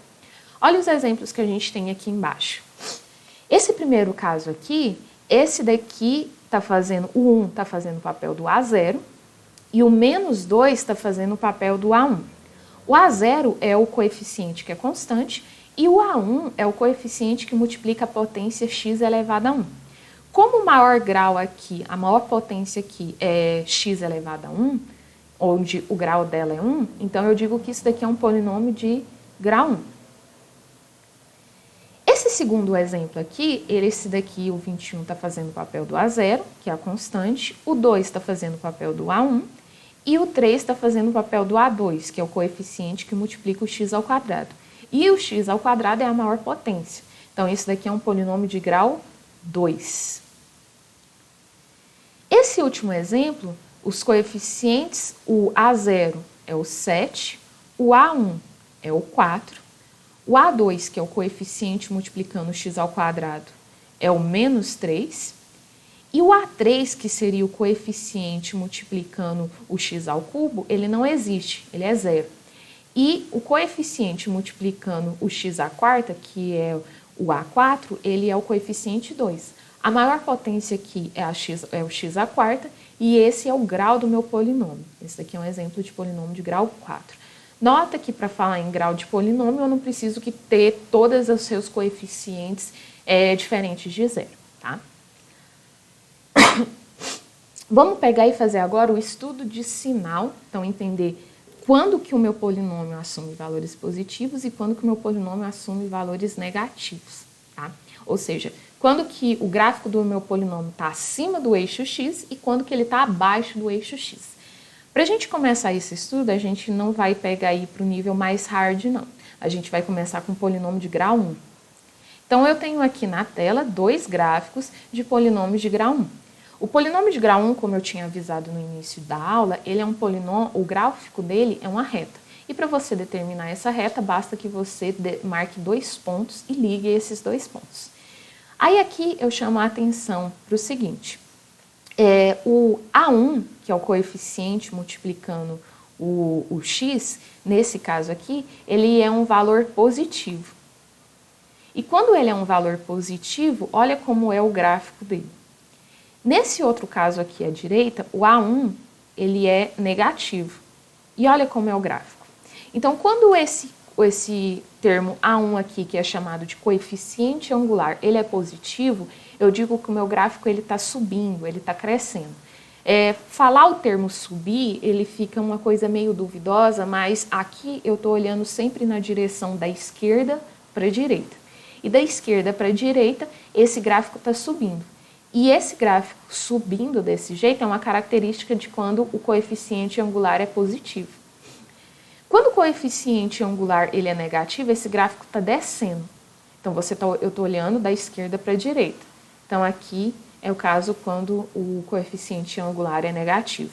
A: Olha os exemplos que a gente tem aqui embaixo. Esse primeiro caso aqui, esse daqui está fazendo, o 1 está fazendo o papel do A0 e o menos 2 está fazendo o papel do A1. O A0 é o coeficiente que é constante e o A1 é o coeficiente que multiplica a potência x elevado a 1. Como o maior grau aqui, a maior potência aqui é x elevado a 1, onde o grau dela é 1, então eu digo que isso daqui é um polinômio de grau 1. Esse segundo exemplo aqui, esse daqui, o 21, está fazendo o papel do A0, que é a constante, o 2 está fazendo o papel do A1, e o 3 está fazendo o papel do A2, que é o coeficiente que multiplica o x ao quadrado. E o x ao quadrado é a maior potência. Então, esse daqui é um polinômio de grau 2. Esse último exemplo, os coeficientes, o A0 é o 7, o A1 é o 4, o A2, que é o coeficiente multiplicando o x ao quadrado, é o menos 3, e o A3, que seria o coeficiente multiplicando o x ao cubo, ele não existe, ele é zero. E o coeficiente multiplicando o x à quarta, que é o A4, ele é o coeficiente 2. A maior potência aqui é o x à quarta, e esse é o grau do meu polinômio. Esse daqui é um exemplo de polinômio de grau 4. Nota que para falar em grau de polinômio, eu não preciso ter todos os seus coeficientes diferentes de zero, tá? Vamos pegar e fazer agora o estudo de sinal, então entender quando que o meu polinômio assume valores positivos e quando que o meu polinômio assume valores negativos, tá? Ou seja, quando que o gráfico do meu polinômio está acima do eixo x e quando que ele está abaixo do eixo x. Para a gente começar esse estudo, a gente não vai pegar aí para o nível mais hard, não. A gente vai começar com o polinômio de grau 1. Então, eu tenho aqui na tela 2 gráficos de polinômios de grau 1. O polinômio de grau 1, como eu tinha avisado no início da aula, ele é um polinômio, o gráfico dele é uma reta. E para você determinar essa reta, basta que você marque 2 pontos e ligue esses 2 pontos. Aí aqui eu chamo a atenção para o seguinte. O A1, que é o coeficiente multiplicando o x, nesse caso aqui, ele é um valor positivo. E quando ele é um valor positivo, olha como é o gráfico dele. Nesse outro caso aqui à direita, o A1 ele é negativo. E olha como é o gráfico. Então, quando esse termo A1 aqui, que é chamado de coeficiente angular, ele é positivo, eu digo que o meu gráfico está subindo, ele está crescendo. Falar o termo subir, ele fica uma coisa meio duvidosa, mas aqui eu estou olhando sempre na direção da esquerda para a direita. E da esquerda para a direita, esse gráfico está subindo. E esse gráfico subindo desse jeito é uma característica de quando o coeficiente angular é positivo. Quando o coeficiente angular ele é negativo, esse gráfico está descendo. Então, eu estou olhando da esquerda para a direita. Então, aqui é o caso quando o coeficiente angular é negativo.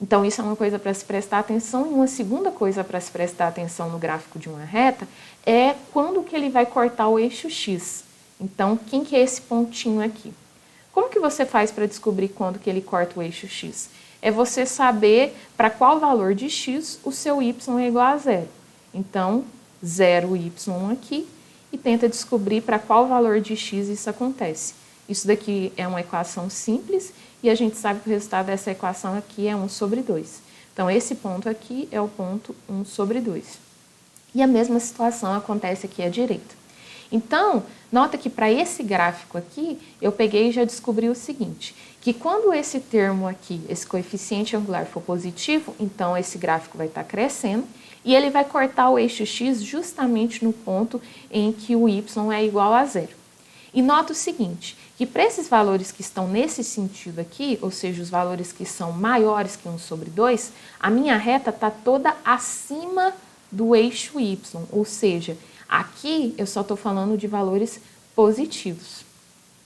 A: Então, isso é uma coisa para se prestar atenção. E uma segunda coisa para se prestar atenção no gráfico de uma reta é quando que ele vai cortar o eixo X. Então, quem que é esse pontinho aqui? Como que você faz para descobrir quando que ele corta o eixo X? É você saber para qual valor de X o seu Y é igual a zero. Então, 0Y aqui e tenta descobrir para qual valor de X isso acontece. Isso daqui é uma equação simples e a gente sabe que o resultado dessa equação aqui é 1 sobre 2. Então, esse ponto aqui é o ponto 1 sobre 2. E a mesma situação acontece aqui à direita. Então, nota que para esse gráfico aqui, eu peguei e já descobri o seguinte, que quando esse termo aqui, esse coeficiente angular for positivo, então esse gráfico vai estar crescendo e ele vai cortar o eixo X justamente no ponto em que o Y é igual a zero. E nota o seguinte, que para esses valores que estão nesse sentido aqui, ou seja, os valores que são maiores que 1 sobre 2, a minha reta está toda acima do eixo Y, ou seja, aqui eu só estou falando de valores positivos.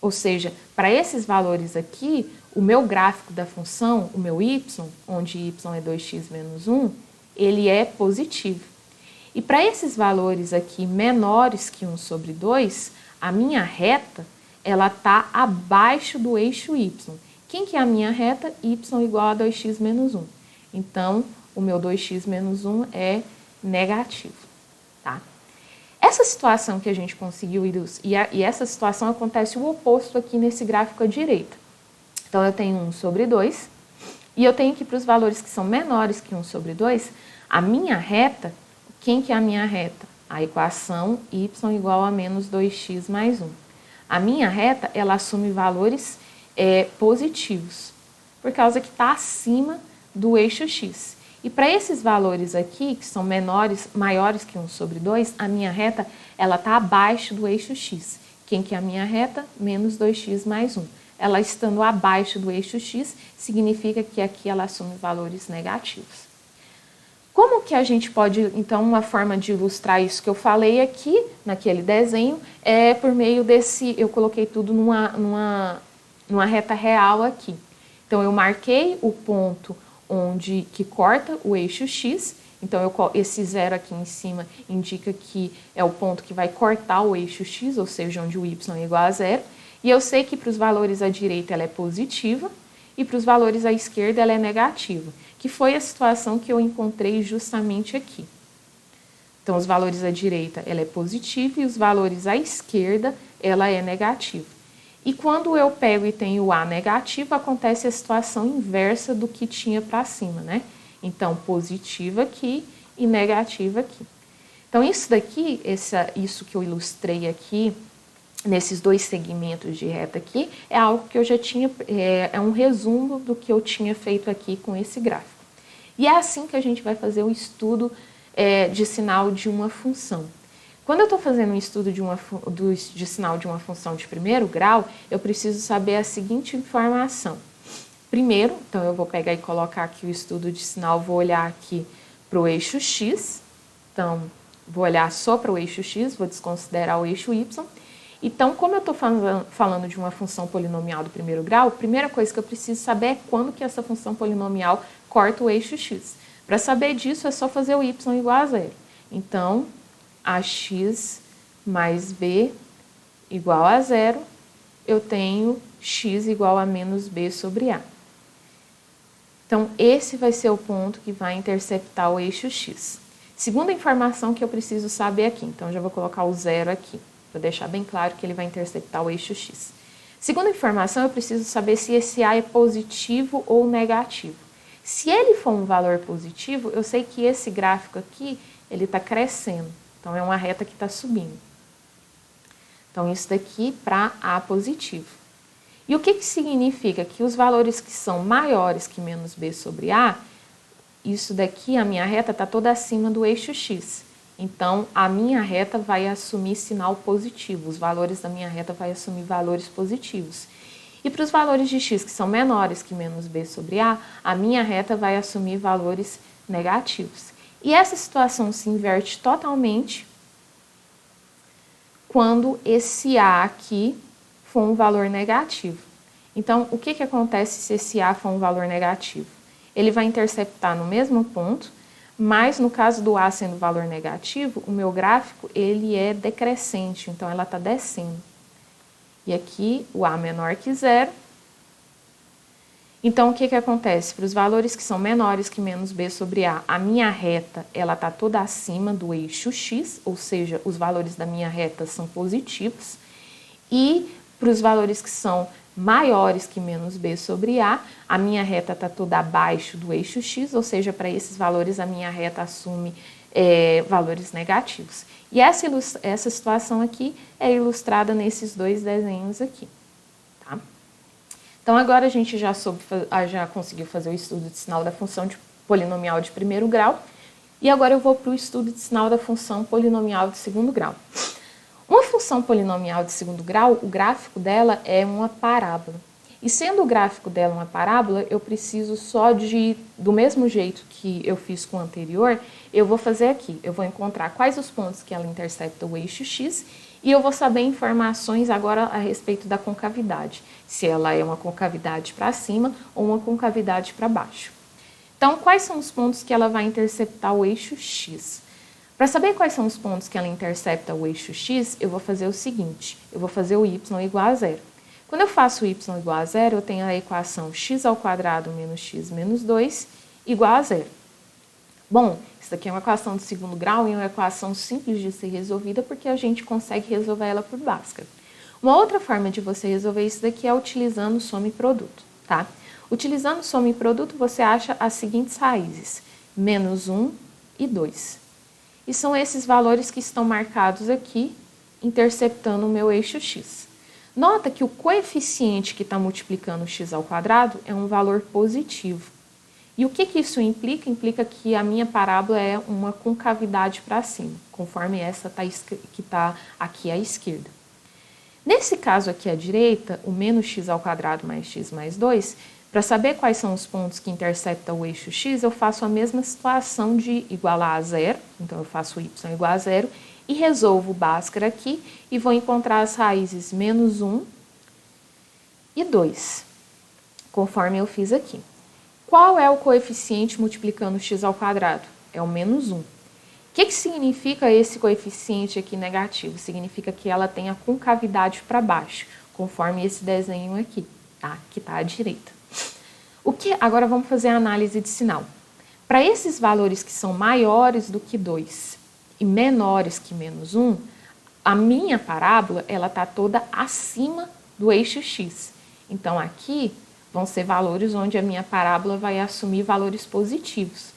A: Ou seja, para esses valores aqui, o meu gráfico da função, o meu y, onde y é 2x menos 1, ele é positivo. E para esses valores aqui menores que 1 sobre 2, a minha reta ela está abaixo do eixo y. Quem que é a minha reta? Y igual a 2x menos 1. Então, o meu 2x menos 1 é negativo. Tá? Essa situação que a gente conseguiu e essa situação acontece o oposto aqui nesse gráfico à direita. Então, eu tenho 1 sobre 2 e eu tenho que para os valores que são menores que 1 sobre 2, a minha reta, quem que é a minha reta? A equação y igual a menos 2x mais 1. A minha reta, ela assume valores positivos, por causa que está acima do eixo x. E para esses valores aqui, que são maiores que 1 sobre 2, a minha reta ela está abaixo do eixo x. Quem que é a minha reta? Menos 2x mais 1. Ela estando abaixo do eixo x, significa que aqui ela assume valores negativos. Como que a gente pode, então, uma forma de ilustrar isso que eu falei aqui, naquele desenho, é por meio eu coloquei tudo numa reta real aqui. Então, eu marquei o ponto que corta o eixo X, então esse zero aqui em cima indica que é o ponto que vai cortar o eixo X, ou seja, onde o Y é igual a zero, e eu sei que para os valores à direita ela é positiva, e para os valores à esquerda ela é negativa, que foi a situação que eu encontrei justamente aqui. Então, os valores à direita ela é positiva e os valores à esquerda ela é negativa. E quando eu pego e tenho A negativo, acontece a situação inversa do que tinha para cima, né? Então, positiva aqui e negativa aqui. Então, isso daqui, isso que eu ilustrei aqui, nesses dois segmentos de reta aqui, é algo que eu já tinha, é um resumo do que eu tinha feito aqui com esse gráfico. E é assim que a gente vai fazer o estudo de sinal de uma função. Quando eu estou fazendo um estudo de sinal de uma função de primeiro grau, eu preciso saber a seguinte informação. Primeiro, então eu vou pegar e colocar aqui o estudo de sinal, vou olhar aqui para o eixo x, então vou olhar só para o eixo x, vou desconsiderar o eixo y. Então, como eu estou falando de uma função polinomial do primeiro grau, a primeira coisa que eu preciso saber é quando que essa função polinomial corta o eixo x. Para saber disso, é só fazer o y igual a zero. Então, ax mais b igual a zero, eu tenho x igual a menos b sobre a. Então, esse vai ser o ponto que vai interceptar o eixo x. Segunda informação que eu preciso saber aqui, então já vou colocar o zero aqui. para deixar bem claro que ele vai interceptar o eixo x. Segunda informação, eu preciso saber se esse A é positivo ou negativo. Se ele for um valor positivo, eu sei que esse gráfico aqui, ele está crescendo. Então, é uma reta que está subindo. Então, isso daqui para A positivo. E o que significa? Que os valores que são maiores que menos B sobre A, isso daqui, a minha reta está toda acima do eixo x. Então, a minha reta vai assumir sinal positivo. Os valores da minha reta vai assumir valores positivos. E para os valores de x que são menores que menos b sobre a minha reta vai assumir valores negativos. E essa situação se inverte totalmente quando esse a aqui for um valor negativo. Então, o que acontece se esse a for um valor negativo? Ele vai interceptar no mesmo ponto, mas no caso do A sendo valor negativo, o meu gráfico ele é decrescente, então ela está descendo. E aqui o A menor que zero. Então o que acontece? Para os valores que são menores que menos B sobre a minha reta ela está toda acima do eixo X, ou seja, os valores da minha reta são positivos. E para os valores que são maiores que menos B sobre a minha reta está toda abaixo do eixo X, ou seja, para esses valores a minha reta assume valores negativos. E essa situação aqui é ilustrada nesses dois desenhos aqui. Tá? Então, agora a gente já conseguiu fazer o estudo de sinal da função de polinomial de primeiro grau, e agora eu vou para o estudo de sinal da função polinomial de segundo grau. Uma função polinomial de segundo grau, o gráfico dela é uma parábola. E sendo o gráfico dela uma parábola, eu preciso só do mesmo jeito que eu fiz com o anterior, eu vou fazer aqui. Eu vou encontrar quais os pontos que ela intercepta o eixo x e eu vou saber informações agora a respeito da concavidade. Se ela é uma concavidade para cima ou uma concavidade para baixo. Então, quais são os pontos que ela vai interceptar o eixo x? Para saber quais são os pontos que ela intercepta o eixo x, eu vou fazer o seguinte, eu vou fazer o y igual a zero. Quando eu faço o y igual a zero, eu tenho a equação x ao quadrado menos x menos 2 igual a zero. Bom, isso daqui é uma equação de segundo grau e é uma equação simples de ser resolvida porque a gente consegue resolver ela por Bhaskara. Uma outra forma de você resolver isso daqui é utilizando soma e produto, tá? Utilizando soma e produto, você acha as seguintes raízes, menos 1 e 2. E são esses valores que estão marcados aqui, interceptando o meu eixo x. Nota que o coeficiente que está multiplicando o x ao quadrado é um valor positivo. E o que isso implica? Implica que a minha parábola é uma concavidade para cima, conforme essa que está aqui à esquerda. Nesse caso aqui à direita, o menos x ao quadrado mais x mais 2, para saber quais são os pontos que interceptam o eixo x, eu faço a mesma situação de igualar a zero, então eu faço y igual a zero, e resolvo o Bhaskara aqui, e vou encontrar as raízes menos 1 e 2, conforme eu fiz aqui. Qual é o coeficiente multiplicando x ao quadrado? É o menos 1. O que significa esse coeficiente aqui negativo? Significa que ela tem a concavidade para baixo, conforme esse desenho aqui, tá? Que está à direita. Agora vamos fazer a análise de sinal. Para esses valores que são maiores do que 2 e menores que menos 1, a minha parábola está toda acima do eixo x. Então, aqui vão ser valores onde a minha parábola vai assumir valores positivos.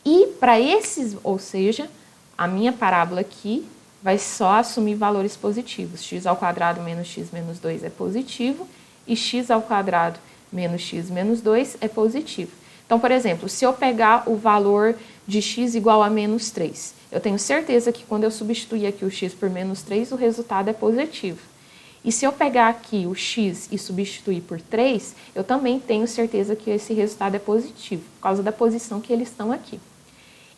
A: E para esses, ou seja, a minha parábola aqui vai só assumir valores positivos. X ao quadrado menos x menos 2 é positivo e x ao quadrado menos x menos 2 é positivo. Então, por exemplo, se eu pegar o valor de x igual a menos 3, eu tenho certeza que quando eu substituir aqui o x por menos 3, o resultado é positivo. E se eu pegar aqui o x e substituir por 3, eu também tenho certeza que esse resultado é positivo, por causa da posição que eles estão aqui.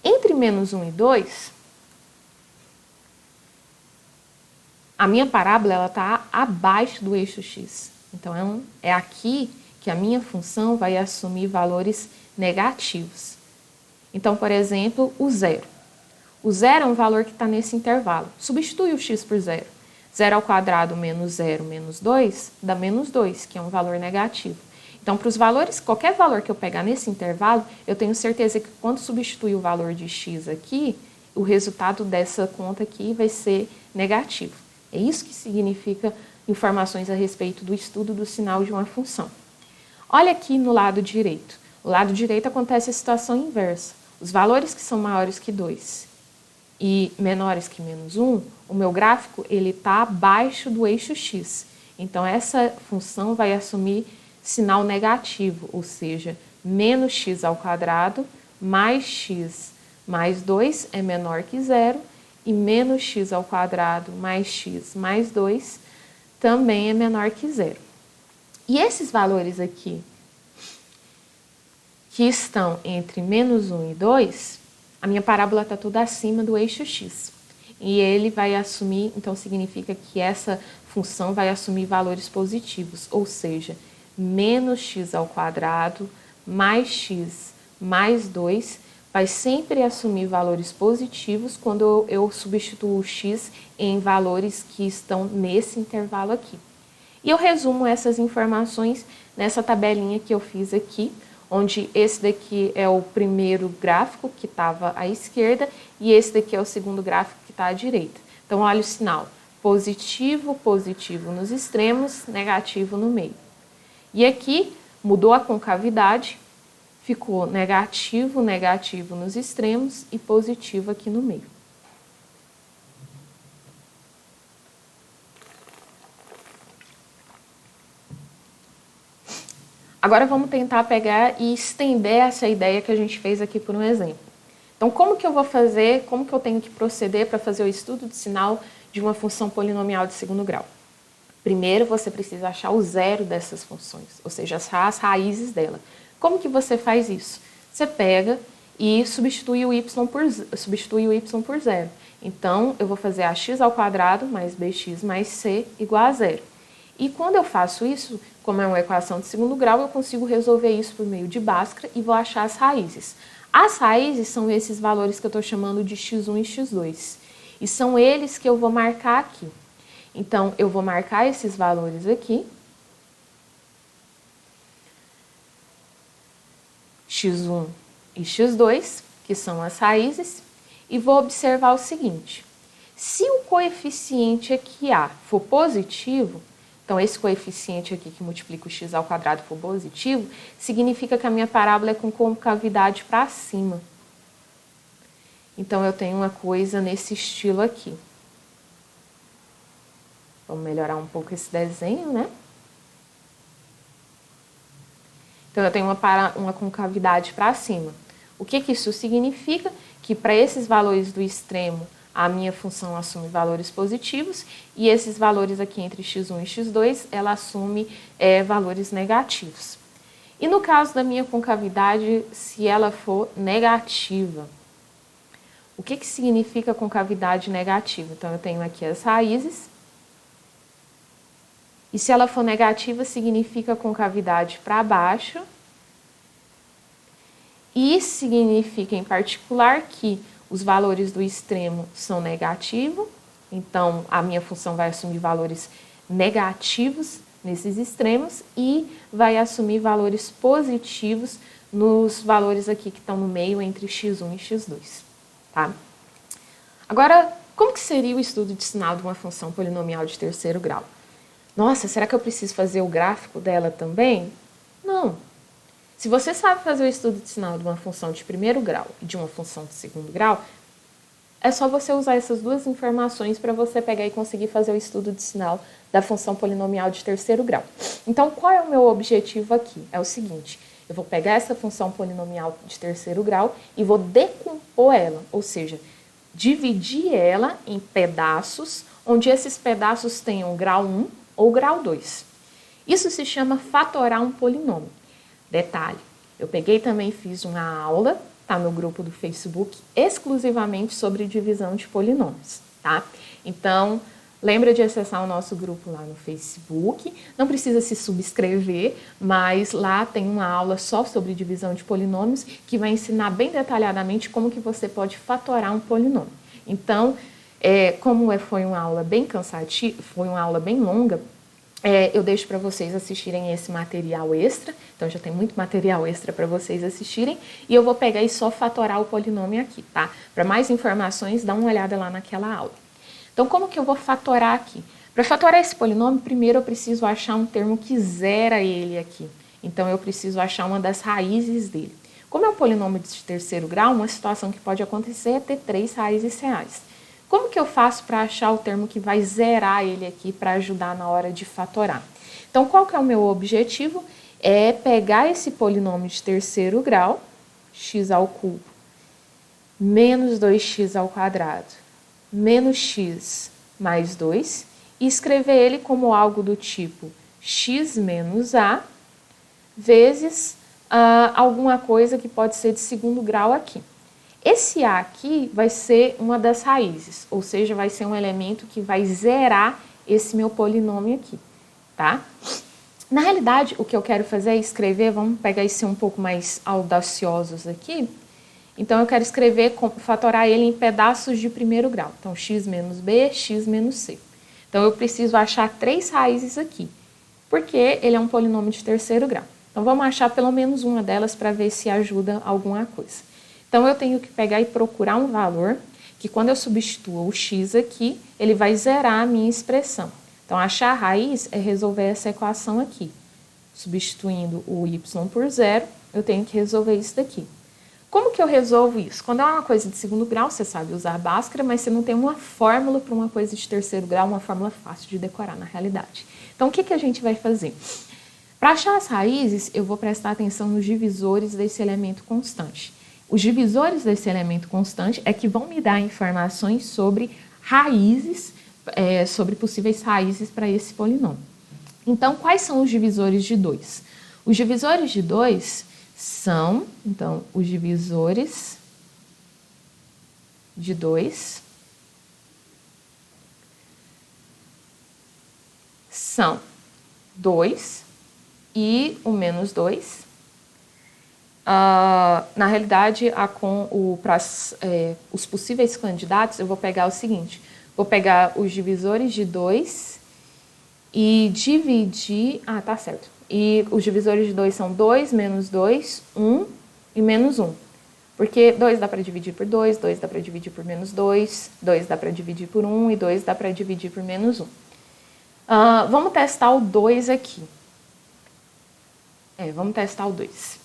A: Entre menos 1 e 2, a minha parábola está abaixo do eixo x. Então, é aqui que a minha função vai assumir valores negativos. Então, por exemplo, o zero. O zero é um valor que está nesse intervalo. Substitui o x por zero. 0 ao quadrado menos 0 menos 2 dá menos 2, que é um valor negativo. Então, para os valores, qualquer valor que eu pegar nesse intervalo, eu tenho certeza que quando substituir o valor de x aqui, o resultado dessa conta aqui vai ser negativo. É isso que significa informações a respeito do estudo do sinal de uma função. Olha aqui no lado direito. No lado direito acontece a situação inversa. Os valores que são maiores que 2 e menores que menos 1, o meu gráfico está abaixo do eixo x. Então, essa função vai assumir sinal negativo, ou seja, menos x ao quadrado mais x mais 2 é menor que zero, e menos x ao quadrado mais x mais 2 também é menor que zero. E esses valores aqui, que estão entre menos 1 e 2, a minha parábola está toda acima do eixo x. E ele vai assumir, então significa que essa função vai assumir valores positivos, ou seja, menos x ao quadrado mais x mais 2 vai sempre assumir valores positivos quando eu substituo o x em valores que estão nesse intervalo aqui. E eu resumo essas informações nessa tabelinha que eu fiz aqui, onde esse daqui é o primeiro gráfico que estava à esquerda e esse daqui é o segundo gráfico que está à direita. Então, olha o sinal, positivo, positivo nos extremos, negativo no meio. E aqui mudou a concavidade, ficou negativo, negativo nos extremos e positivo aqui no meio. Agora vamos tentar pegar e estender essa ideia que a gente fez aqui por um exemplo. Então, como que eu vou fazer, como que eu tenho que proceder para fazer o estudo de sinal de uma função polinomial de segundo grau? Primeiro, você precisa achar o zero dessas funções, ou seja, achar as raízes dela. Como que você faz isso? Você pega e substitui o y por zero. Então, eu vou fazer ax ao quadrado mais bx mais c igual a zero. E quando eu faço isso, como é uma equação de segundo grau, eu consigo resolver isso por meio de Bhaskara e vou achar as raízes. As raízes são esses valores que eu estou chamando de x1 e x2. E são eles que eu vou marcar aqui. Então, eu vou marcar esses valores aqui. x1 e x2, que são as raízes, e vou observar o seguinte. Se o coeficiente aqui A for positivo, então esse coeficiente aqui que multiplica o x ao quadrado for positivo, significa que a minha parábola é com concavidade para cima. Então, eu tenho uma coisa nesse estilo aqui. Vamos melhorar um pouco esse desenho, né? Então, eu tenho uma concavidade para cima. O que isso significa? Que para esses valores do extremo, a minha função assume valores positivos e esses valores aqui entre x1 e x2, ela assume valores negativos. E no caso da minha concavidade, se ela for negativa, o que significa concavidade negativa? Então, eu tenho aqui as raízes. E se ela for negativa, significa concavidade para baixo. E significa, em particular, que os valores do extremo são negativos. Então, a minha função vai assumir valores negativos nesses extremos e vai assumir valores positivos nos valores aqui que estão no meio entre x1 e x2. Tá? Agora, como que seria o estudo de sinal de uma função polinomial de terceiro grau? Nossa, será que eu preciso fazer o gráfico dela também? Não. Se você sabe fazer o estudo de sinal de uma função de primeiro grau e de uma função de segundo grau, é só você usar essas duas informações para você pegar e conseguir fazer o estudo de sinal da função polinomial de terceiro grau. Então, qual é o meu objetivo aqui? É o seguinte, eu vou pegar essa função polinomial de terceiro grau e vou decompor ela, ou seja, dividir ela em pedaços, onde esses pedaços tenham grau 1 ou grau 2. Isso se chama fatorar um polinômio. Detalhe, eu peguei também fiz uma aula, tá no grupo do Facebook, exclusivamente sobre divisão de polinômios, tá? Então, lembra de acessar o nosso grupo lá no Facebook, não precisa se subscrever, mas lá tem uma aula só sobre divisão de polinômios que vai ensinar bem detalhadamente como que você pode fatorar um polinômio. Então, como foi uma aula bem cansativa, foi uma aula bem longa, eu deixo para vocês assistirem esse material extra, então já tem muito material extra para vocês assistirem, e eu vou pegar e só fatorar o polinômio aqui, tá? Para mais informações, dá uma olhada lá naquela aula. Então, como que eu vou fatorar aqui? Para fatorar esse polinômio, primeiro eu preciso achar um termo que zera ele aqui. Então, eu preciso achar uma das raízes dele. Como é um polinômio de terceiro grau, uma situação que pode acontecer é ter 3 raízes reais. Como que eu faço para achar o termo que vai zerar ele aqui para ajudar na hora de fatorar? Então, qual que é o meu objetivo? É pegar esse polinômio de terceiro grau, x ao cubo, menos 2x ao quadrado, menos x mais 2, e escrever ele como algo do tipo x menos a vezes alguma coisa que pode ser de segundo grau aqui. Esse a aqui vai ser uma das raízes, ou seja, vai ser um elemento que vai zerar esse meu polinômio aqui, tá? Na realidade, o que eu quero fazer é escrever, vamos pegar e ser um pouco mais audaciosos aqui. Então, eu quero escrever, fatorar ele em pedaços de primeiro grau. Então, x menos b, x menos c. Então, eu preciso achar 3 raízes aqui, porque ele é um polinômio de terceiro grau. Então, vamos achar pelo menos uma delas para ver se ajuda alguma coisa. Então, eu tenho que pegar e procurar um valor que, quando eu substituo o x aqui, ele vai zerar a minha expressão. Então, achar a raiz é resolver essa equação aqui. Substituindo o y por zero, eu tenho que resolver isso daqui. Como que eu resolvo isso? Quando é uma coisa de segundo grau, você sabe usar a Bhaskara, mas você não tem uma fórmula para uma coisa de terceiro grau, uma fórmula fácil de decorar na realidade. Então, o que a gente vai fazer? Para achar as raízes, eu vou prestar atenção nos divisores desse elemento constante. Os divisores desse elemento constante é que vão me dar informações sobre raízes, sobre possíveis raízes para esse polinômio. Então, quais são os divisores de 2? Os divisores de 2 são, então, os divisores de 2 são 2 e o menos 2. Na realidade, para os possíveis candidatos, eu vou pegar o seguinte, vou pegar os divisores de 2 e dividir... tá certo. E os divisores de 2 são 2, menos 2, 1 e menos 1. Porque 2 dá para dividir por 2, 2 dá para dividir por menos 2, 2 dá para dividir por 1 e 2 dá para dividir por menos 1. Vamos testar o 2 aqui. Vamos testar o 2.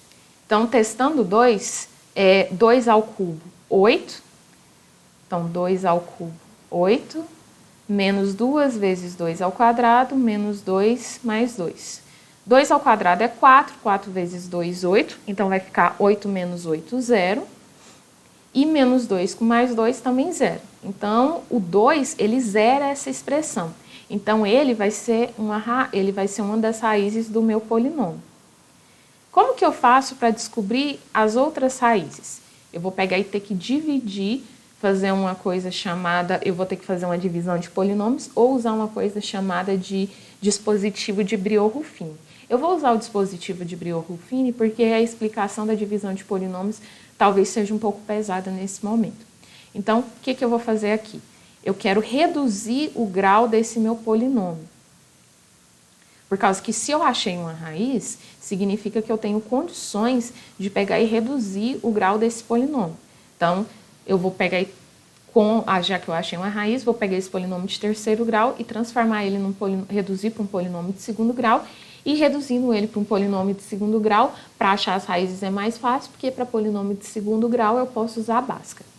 A: Então, testando o 2, 2 ao cubo, 8. Então, 2 ao cubo, 8, menos 2 vezes 2 ao quadrado, menos 2 mais 2. 2 ao quadrado é 4, 4 vezes 2, 8. Então, vai ficar 8 menos 8, 0. E menos 2 com mais 2 também 0. Então, o 2, ele zera essa expressão. Então, ele vai ser uma das raízes do meu polinômio. Como que eu faço para descobrir as outras raízes? Eu vou pegar e ter que dividir, fazer uma coisa chamada, eu vou ter que fazer uma divisão de polinômios ou usar uma coisa chamada de dispositivo de Briot-Ruffini. Eu vou usar o dispositivo de Briot-Ruffini porque a explicação da divisão de polinômios talvez seja um pouco pesada nesse momento. Então, o que eu vou fazer aqui? Eu quero reduzir o grau desse meu polinômio. Por causa que se eu achei uma raiz, significa que eu tenho condições de pegar e reduzir o grau desse polinômio. Então, eu vou pegar já que eu achei uma raiz, vou pegar esse polinômio de terceiro grau e transformar ele reduzir para um polinômio de segundo grau, e reduzindo ele para um polinômio de segundo grau, para achar as raízes é mais fácil, porque para polinômio de segundo grau eu posso usar a Bhaskara.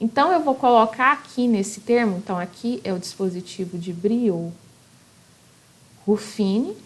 A: Então, eu vou colocar aqui nesse termo, então aqui é o dispositivo de Briot-Ruffini.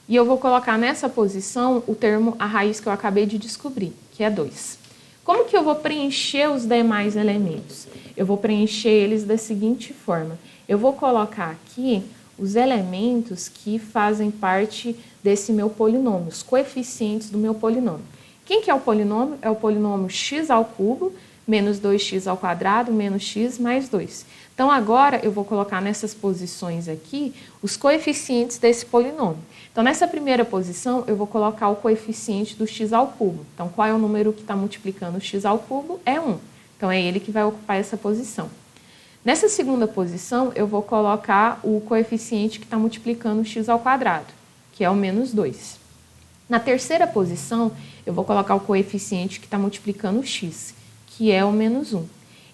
A: E eu vou colocar nessa posição o termo, a raiz que eu acabei de descobrir, que é 2. Como que eu vou preencher os demais elementos? Eu vou preencher eles da seguinte forma. Eu vou colocar aqui os elementos que fazem parte desse meu polinômio, os coeficientes do meu polinômio. Quem que é o polinômio? É o polinômio x ao cubo, menos 2x ao quadrado, menos x mais 2. Então, agora eu vou colocar nessas posições aqui os coeficientes desse polinômio. Então, nessa primeira posição, eu vou colocar o coeficiente do x ao cubo. Então, qual é o número que está multiplicando o x ao cubo? É 1. Então, é ele que vai ocupar essa posição. Nessa segunda posição, eu vou colocar o coeficiente que está multiplicando o x ao quadrado, que é o menos 2. Na terceira posição, eu vou colocar o coeficiente que está multiplicando o x, que é o menos 1.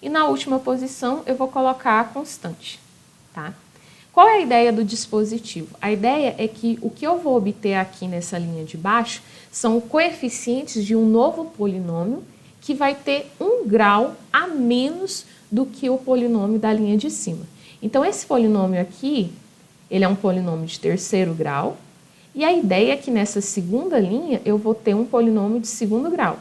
A: e na última posição eu vou colocar a constante, tá? Qual é a ideia do dispositivo? A ideia é que o que eu vou obter aqui nessa linha de baixo são coeficientes de um novo polinômio que vai ter 1 grau a menos do que o polinômio da linha de cima. Então, esse polinômio aqui, ele é um polinômio de terceiro grau, e a ideia é que nessa segunda linha eu vou ter um polinômio de segundo grau.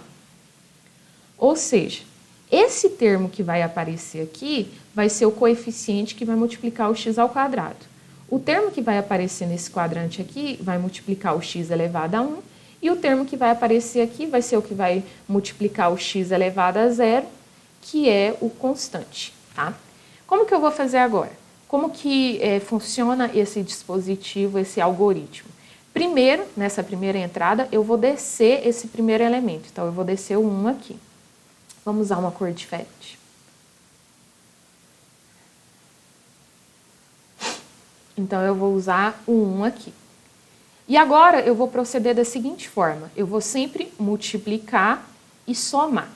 A: Ou seja, esse termo que vai aparecer aqui vai ser o coeficiente que vai multiplicar o x ao quadrado. O termo que vai aparecer nesse quadrante aqui vai multiplicar o x elevado a 1, e o termo que vai aparecer aqui vai ser o que vai multiplicar o x elevado a 0, que é o constante, tá? Como que eu vou fazer agora? Como que funciona esse dispositivo, esse algoritmo? Primeiro, nessa primeira entrada, eu vou descer esse primeiro elemento. Então, eu vou descer o 1 aqui. Vamos usar uma cor diferente. Então, eu vou usar o 1 aqui. E agora, eu vou proceder da seguinte forma. Eu vou sempre multiplicar e somar.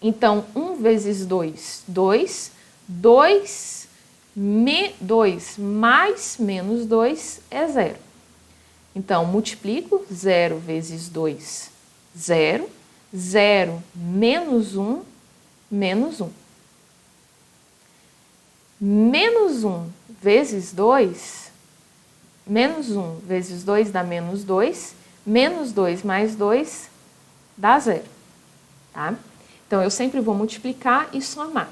A: Então, 1 vezes 2, 2. 2 mais menos 2 é 0. Então, multiplico 0 vezes 2, 0. 0 menos 1, menos 1. Menos 1 vezes 2, menos 1 vezes 2 dá menos 2. Menos 2 mais 2 dá 0. Tá? Então, eu sempre vou multiplicar e somar.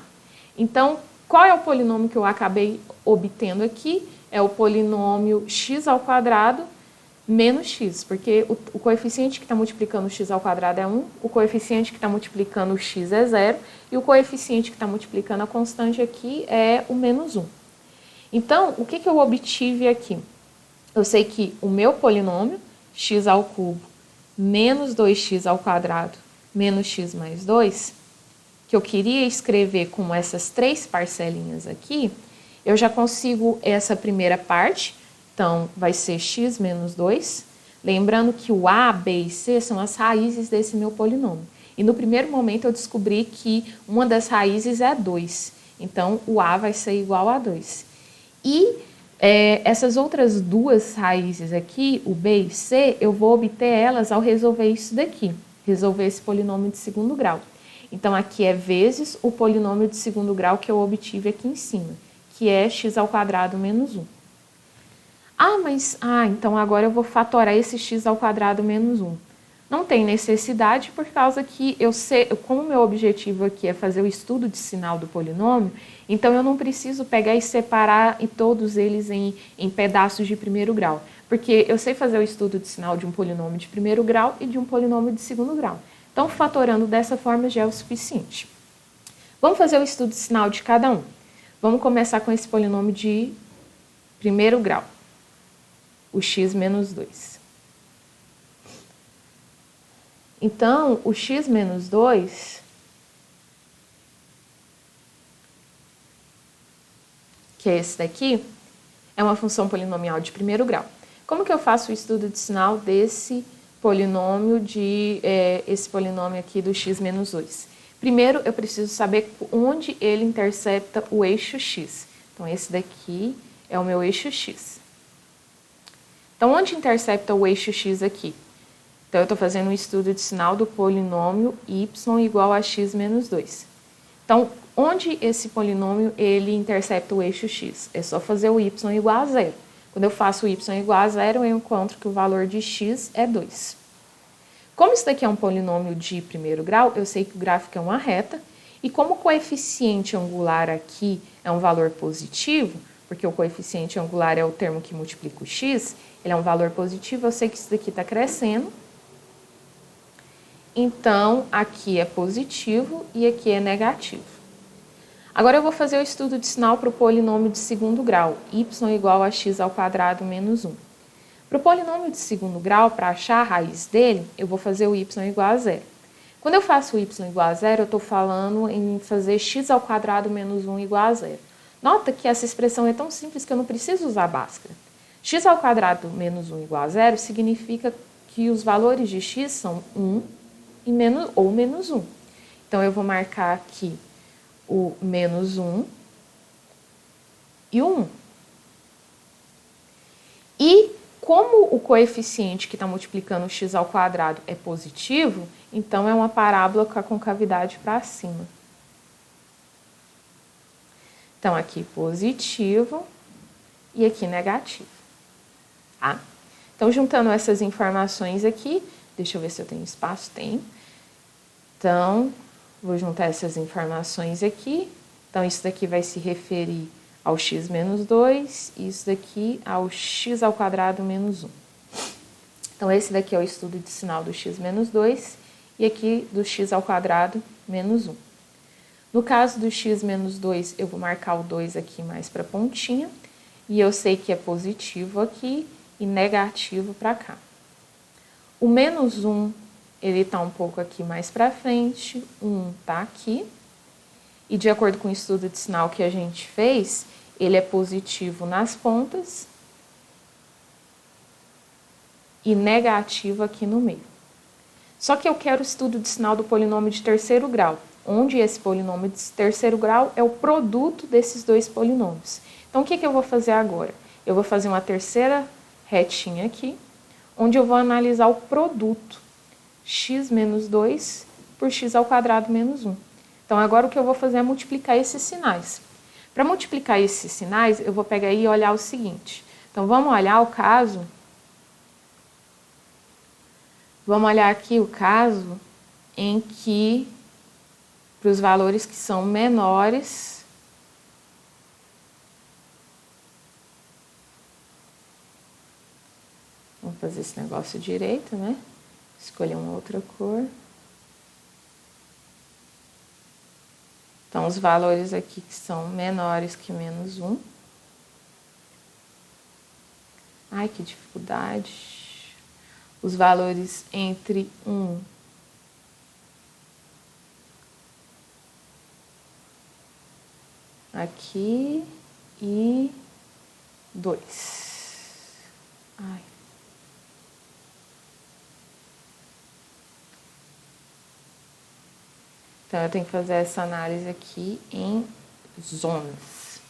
A: Então, qual é o polinômio que eu acabei obtendo aqui? É o polinômio x ao quadrado menos x, porque o coeficiente que está multiplicando o x ao quadrado é 1, o coeficiente que está multiplicando o x é 0, e o coeficiente que está multiplicando a constante aqui é o menos 1. Então, o que eu obtive aqui? Eu sei que o meu polinômio, x ao cubo menos 2x ao quadrado menos x mais 2, que eu queria escrever com essas 3 parcelinhas aqui, eu já consigo essa primeira parte. Então, vai ser x menos 2. Lembrando que o a, b e c são as raízes desse meu polinômio. E no primeiro momento eu descobri que uma das raízes é 2. Então, o a vai ser igual a 2. E essas outras duas raízes aqui, o b e c, eu vou obter elas ao resolver isso daqui. Resolver esse polinômio de segundo grau. Então, aqui é vezes o polinômio de segundo grau que eu obtive aqui em cima, que é x ao quadrado menos 1. Então agora eu vou fatorar esse x ao quadrado menos 1. Não tem necessidade, por causa que eu sei, como o meu objetivo aqui é fazer o estudo de sinal do polinômio, então eu não preciso pegar e separar todos eles em pedaços de primeiro grau, porque eu sei fazer o estudo de sinal de um polinômio de primeiro grau e de um polinômio de segundo grau. Então, fatorando dessa forma já é o suficiente. Vamos fazer o estudo de sinal de cada um. Vamos começar com esse polinômio de primeiro grau, o x menos 2. Então, o x menos 2, que é esse daqui, é uma função polinomial de primeiro grau. Como que eu faço o estudo de sinal desse polinômio esse polinômio aqui do x menos 2? Primeiro, eu preciso saber onde ele intercepta o eixo x. Então, esse daqui é o meu eixo x. Então, onde intercepta o eixo x aqui? Então, eu estou fazendo um estudo de sinal do polinômio y igual a x menos 2. Então, onde esse polinômio ele intercepta o eixo x? É só fazer o y igual a 0. Quando eu faço o y igual a 0, eu encontro que o valor de x é 2. Como isso daqui é um polinômio de primeiro grau, eu sei que o gráfico é uma reta, e como o coeficiente angular aqui é um valor positivo, porque o coeficiente angular é o termo que multiplica o x, ele é um valor positivo, eu sei que isso daqui está crescendo. Então, aqui é positivo e aqui é negativo. Agora eu vou fazer o estudo de sinal para o polinômio de segundo grau, y igual a x ao quadrado menos 1. Para o polinômio de segundo grau, para achar a raiz dele, eu vou fazer o y igual a 0. Quando eu faço o y igual a 0, eu estou falando em fazer x ao quadrado menos 1 igual a 0. Nota que essa expressão é tão simples que eu não preciso usar Bhaskara. X ao quadrado menos 1 igual a 0 significa que os valores de x são 1 ou menos 1. Então, eu vou marcar aqui o menos 1 e o 1. E como o coeficiente que está multiplicando o x ao quadrado é positivo, então é uma parábola com a concavidade para cima. Então, aqui positivo e aqui negativo. Tá? Então, juntando essas informações aqui, deixa eu ver se eu tenho espaço, tem. Então, vou juntar essas informações aqui. Então, isso daqui vai se referir ao x menos 2, e isso daqui ao x ao quadrado menos 1. Então, esse daqui é o estudo de sinal do x menos 2, e aqui do x ao quadrado menos 1. No caso do x menos 2, eu vou marcar o 2 aqui mais para a pontinha, e eu sei que é positivo aqui e negativo para cá. O menos 1, ele está um pouco aqui mais para frente, 1 está aqui, e de acordo com o estudo de sinal que a gente fez, ele é positivo nas pontas e negativo aqui no meio. Só que eu quero o estudo de sinal do polinômio de terceiro grau, onde esse polinômio de terceiro grau é o produto desses dois polinômios. Então, o que eu vou fazer agora? Eu vou fazer uma terceira retinha aqui, onde eu vou analisar o produto x menos 2 por x ao quadrado menos 1. Então, agora o que eu vou fazer é multiplicar esses sinais. Para multiplicar esses sinais, eu vou pegar aí e olhar o seguinte. Então, vamos olhar o caso. Vamos olhar aqui o caso em que, para os valores que são menores, vamos fazer esse negócio direito, né? Escolher uma outra cor. Então, os valores aqui que são menores que menos 1. Ai, que dificuldade. Os valores entre 1 aqui e 2. Ai. Então, eu tenho que fazer essa análise aqui em zonas.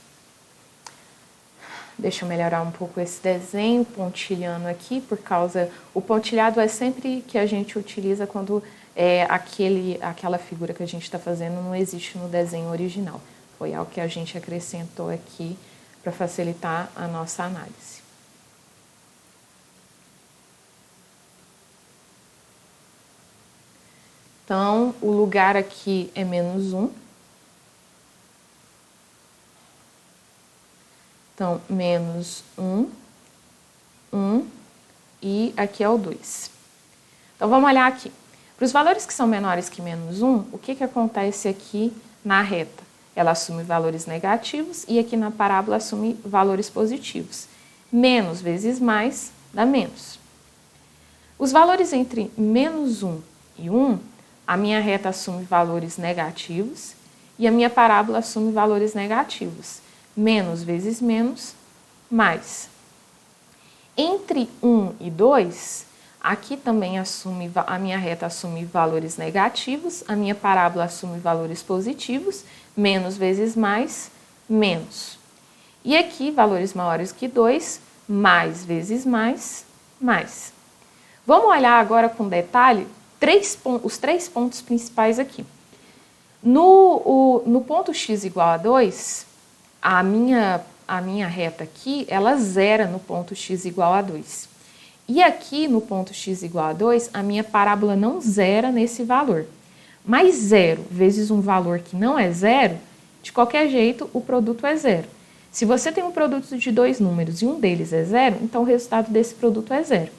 A: Deixa eu melhorar um pouco esse desenho pontilhando aqui, por causa... O pontilhado é sempre que a gente utiliza quando aquela figura que a gente está fazendo não existe no desenho original. Foi algo que a gente acrescentou aqui para facilitar a nossa análise. Então, o lugar aqui é menos 1. Então, menos 1, 1 e aqui é o 2. Então, vamos olhar aqui. Para os valores que são menores que menos 1, o que acontece aqui na reta? Ela assume valores negativos e aqui na parábola assume valores positivos. Menos vezes mais dá menos. Os valores entre menos 1 e 1, a minha reta assume valores negativos e a minha parábola assume valores negativos. Menos vezes menos, mais. Entre 1 e 2, aqui também a minha reta assume valores negativos, a minha parábola assume valores positivos, menos vezes mais, menos. E aqui, valores maiores que 2, mais vezes mais, mais. Vamos olhar agora com detalhe os 3 pontos principais aqui. No ponto x igual a 2, a minha reta aqui, ela zera no ponto x igual a 2. E aqui no ponto x igual a 2, a minha parábola não zera nesse valor. Mas 0 vezes um valor que não é zero, de qualquer jeito o produto é zero. Se você tem um produto de 2 números e um deles é zero, então o resultado desse produto é zero.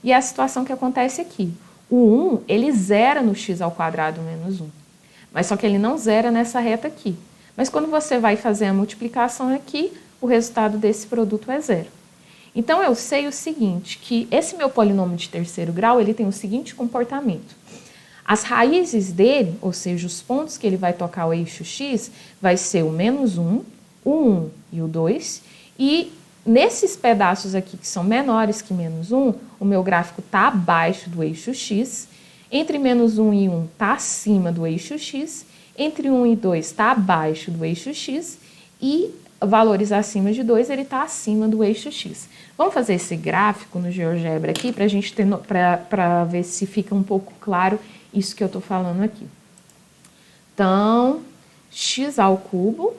A: E é a situação que acontece aqui. O 1, ele zera no x ao quadrado menos 1. Mas só que ele não zera nessa reta aqui. Mas quando você vai fazer a multiplicação aqui, o resultado desse produto é zero. Então, eu sei o seguinte, que esse meu polinômio de terceiro grau, ele tem o seguinte comportamento. As raízes dele, ou seja, os pontos que ele vai tocar o eixo x, vai ser o menos 1, o 1 e o 2. E nesses pedaços aqui que são menores que menos 1, o meu gráfico está abaixo do eixo x. Entre menos 1 e 1 está acima do eixo x. Entre 1 e 2 está abaixo do eixo x e valores acima de 2 ele está acima do eixo x. Vamos fazer esse gráfico no GeoGebra aqui para a gente ter para ver se fica um pouco claro isso que eu estou falando aqui. Então, x ao cubo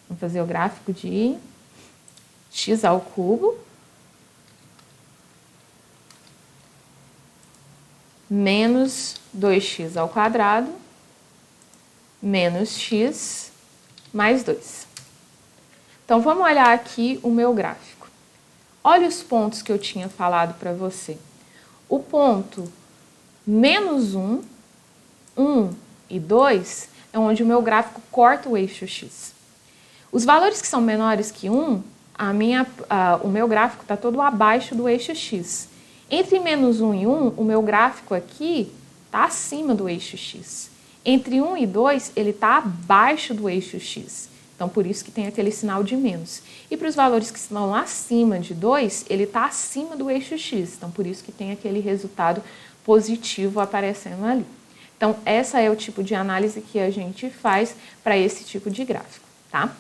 A: vamos fazer o gráfico de x ao cubo menos 2x ao quadrado menos x mais 2. Então, vamos olhar aqui o meu gráfico. Olha os pontos que eu tinha falado para você. O ponto menos 1, 1 e 2 é onde o meu gráfico corta o eixo x. Os valores que são menores que 1, o meu gráfico está todo abaixo do eixo x. Entre menos 1 e 1, o meu gráfico aqui está acima do eixo x. Entre 1 e 2, ele está abaixo do eixo x. Então, por isso que tem aquele sinal de menos. E para os valores que estão acima de 2, ele está acima do eixo x. Então, por isso que tem aquele resultado positivo aparecendo ali. Então, essa é o tipo de análise que a gente faz para esse tipo de gráfico, tá?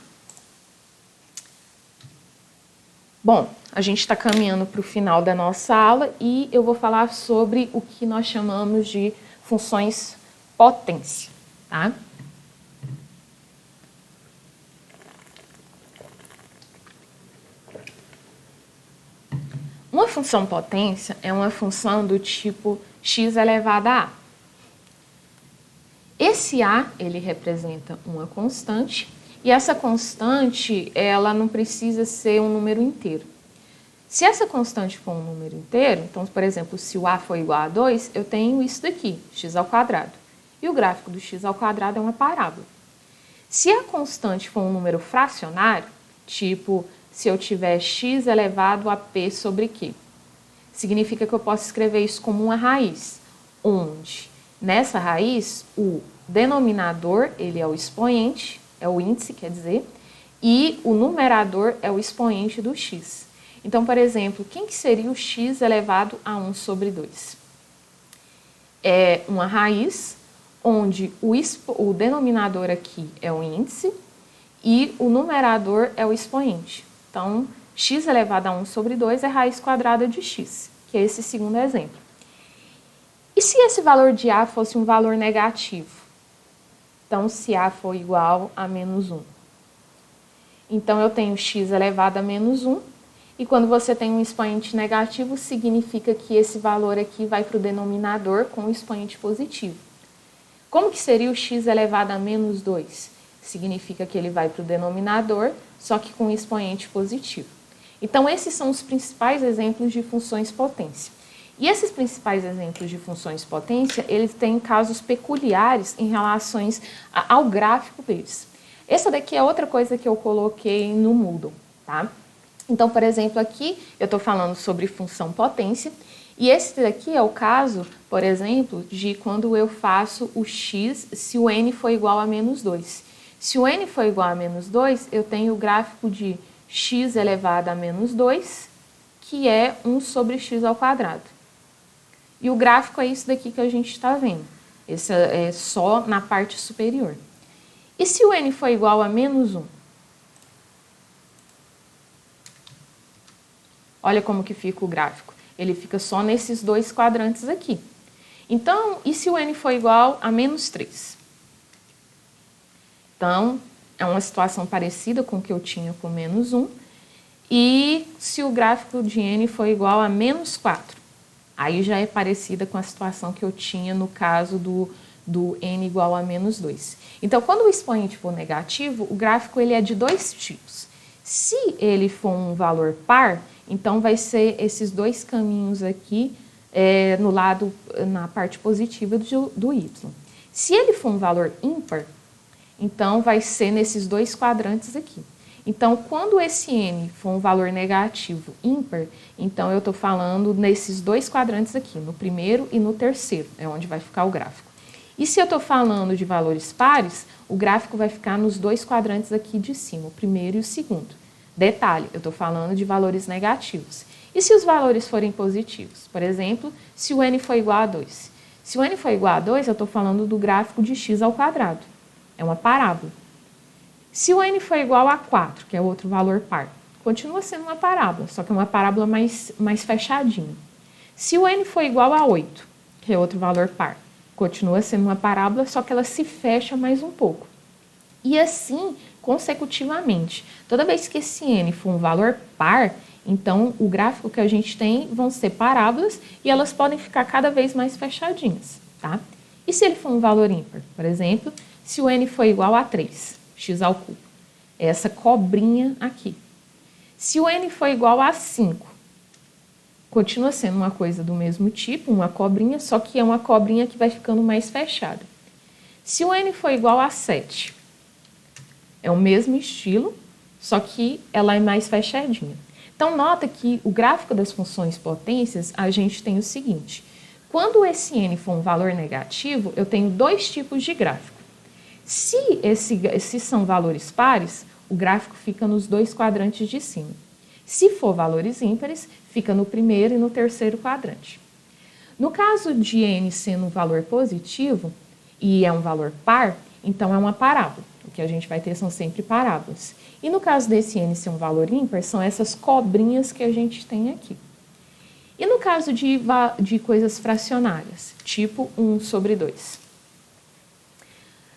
A: Bom, a gente está caminhando para o final da nossa aula e eu vou falar sobre o que nós chamamos de funções potência, tá? Uma função potência é uma função do tipo x elevado a a. Esse a, ele representa uma constante. E essa constante, ela não precisa ser um número inteiro. Se essa constante for um número inteiro, então, por exemplo, se o a for igual a 2, eu tenho isso daqui, x ao quadrado. E o gráfico do x ao quadrado é uma parábola. Se a constante for um número fracionário, tipo, se eu tiver x elevado a p sobre q, significa que eu posso escrever isso como uma raiz, onde, nessa raiz, o denominador, ele é o expoente, é o índice, quer dizer, e o numerador é o expoente do x. Então, por exemplo, quem que seria o x elevado a 1 sobre 2? É uma raiz onde o denominador aqui é o índice e o numerador é o expoente. Então, x elevado a 1 sobre 2 é raiz quadrada de x, que é esse segundo exemplo. E se esse valor de a fosse um valor negativo? Então, se a for igual a menos 1. Então, eu tenho x elevado a menos 1. E quando você tem um expoente negativo, significa que esse valor aqui vai para o denominador com o expoente positivo. Como que seria o x elevado a menos 2? Significa que ele vai para o denominador, só que com o expoente positivo. Então, esses são os principais exemplos de funções potência. E esses principais exemplos de funções potência, eles têm casos peculiares em relação ao gráfico deles. Essa daqui é outra coisa que eu coloquei no Moodle, tá? Então, por exemplo, aqui eu estou falando sobre função potência, e esse daqui é o caso, por exemplo, de quando eu faço o x se o n for igual a menos 2. Se o n for igual a menos 2, eu tenho o gráfico de x elevado a menos 2, que é 1 sobre x ao quadrado. E o gráfico é isso daqui que a gente está vendo. Esse é só na parte superior. E se o n for igual a menos 1? Olha como que fica o gráfico. Ele fica só nesses dois quadrantes aqui. Então, e se o n for igual a menos 3? Então, é uma situação parecida com o que eu tinha com menos 1. E se o gráfico de n for igual a menos 4? Aí já é parecida com a situação que eu tinha no caso do n igual a menos 2. Então, quando o expoente for negativo, o gráfico ele é de dois tipos. Se ele for um valor par, então vai ser esses dois caminhos aqui na parte positiva do y. Se ele for um valor ímpar, então vai ser nesses dois quadrantes aqui. Então, quando esse n for um valor negativo ímpar, então eu estou falando nesses dois quadrantes aqui, no primeiro e no terceiro, é onde vai ficar o gráfico. E se eu estou falando de valores pares, o gráfico vai ficar nos dois quadrantes aqui de cima, o primeiro e o segundo. Detalhe, eu estou falando de valores negativos. E se os valores forem positivos? Por exemplo, se o n for igual a 2. Se o n for igual a 2, eu estou falando do gráfico de x ao quadrado. É uma parábola. Se o n for igual a 4, que é outro valor par, continua sendo uma parábola, só que é uma parábola mais fechadinha. Se o n for igual a 8, que é outro valor par, continua sendo uma parábola, só que ela se fecha mais um pouco. E assim, consecutivamente. Toda vez que esse n for um valor par, então o gráfico que a gente tem vão ser parábolas e elas podem ficar cada vez mais fechadinhas, tá? E se ele for um valor ímpar? Por exemplo, se o n for igual a 3, x ao cubo. É essa cobrinha aqui. Se o n for igual a 5, continua sendo uma coisa do mesmo tipo, uma cobrinha, só que é uma cobrinha que vai ficando mais fechada. Se o n for igual a 7, é o mesmo estilo, só que ela é mais fechadinha. Então, nota que o gráfico das funções potências, a gente tem o seguinte. Quando esse n for um valor negativo, eu tenho dois tipos de gráfico. Se são valores pares, o gráfico fica nos dois quadrantes de cima. Se for valores ímpares, fica no primeiro e no terceiro quadrante. No caso de n sendo um valor positivo e é um valor par, então é uma parábola. O que a gente vai ter são sempre parábolas. E no caso desse n ser um valor ímpar, são essas cobrinhas que a gente tem aqui. E no caso de coisas fracionárias, tipo 1 sobre 2?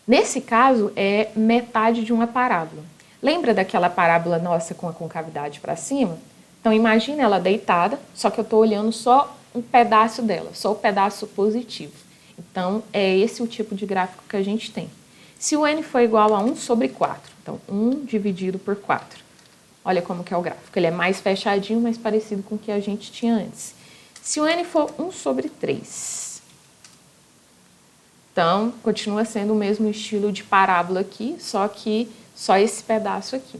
A: Nesse caso, é metade de uma parábola. Lembra daquela parábola nossa com a concavidade para cima? Então, imagina ela deitada, só que eu estou olhando só um pedaço dela, só o pedaço positivo. Então, é esse o tipo de gráfico que a gente tem. Se o n for igual a 1 sobre 4, então 1 dividido por 4. Olha como que é o gráfico. Ele é mais fechadinho, mais parecido com o que a gente tinha antes. Se o n for 1 sobre 3, então continua sendo o mesmo estilo de parábola aqui, só que só esse pedaço aqui.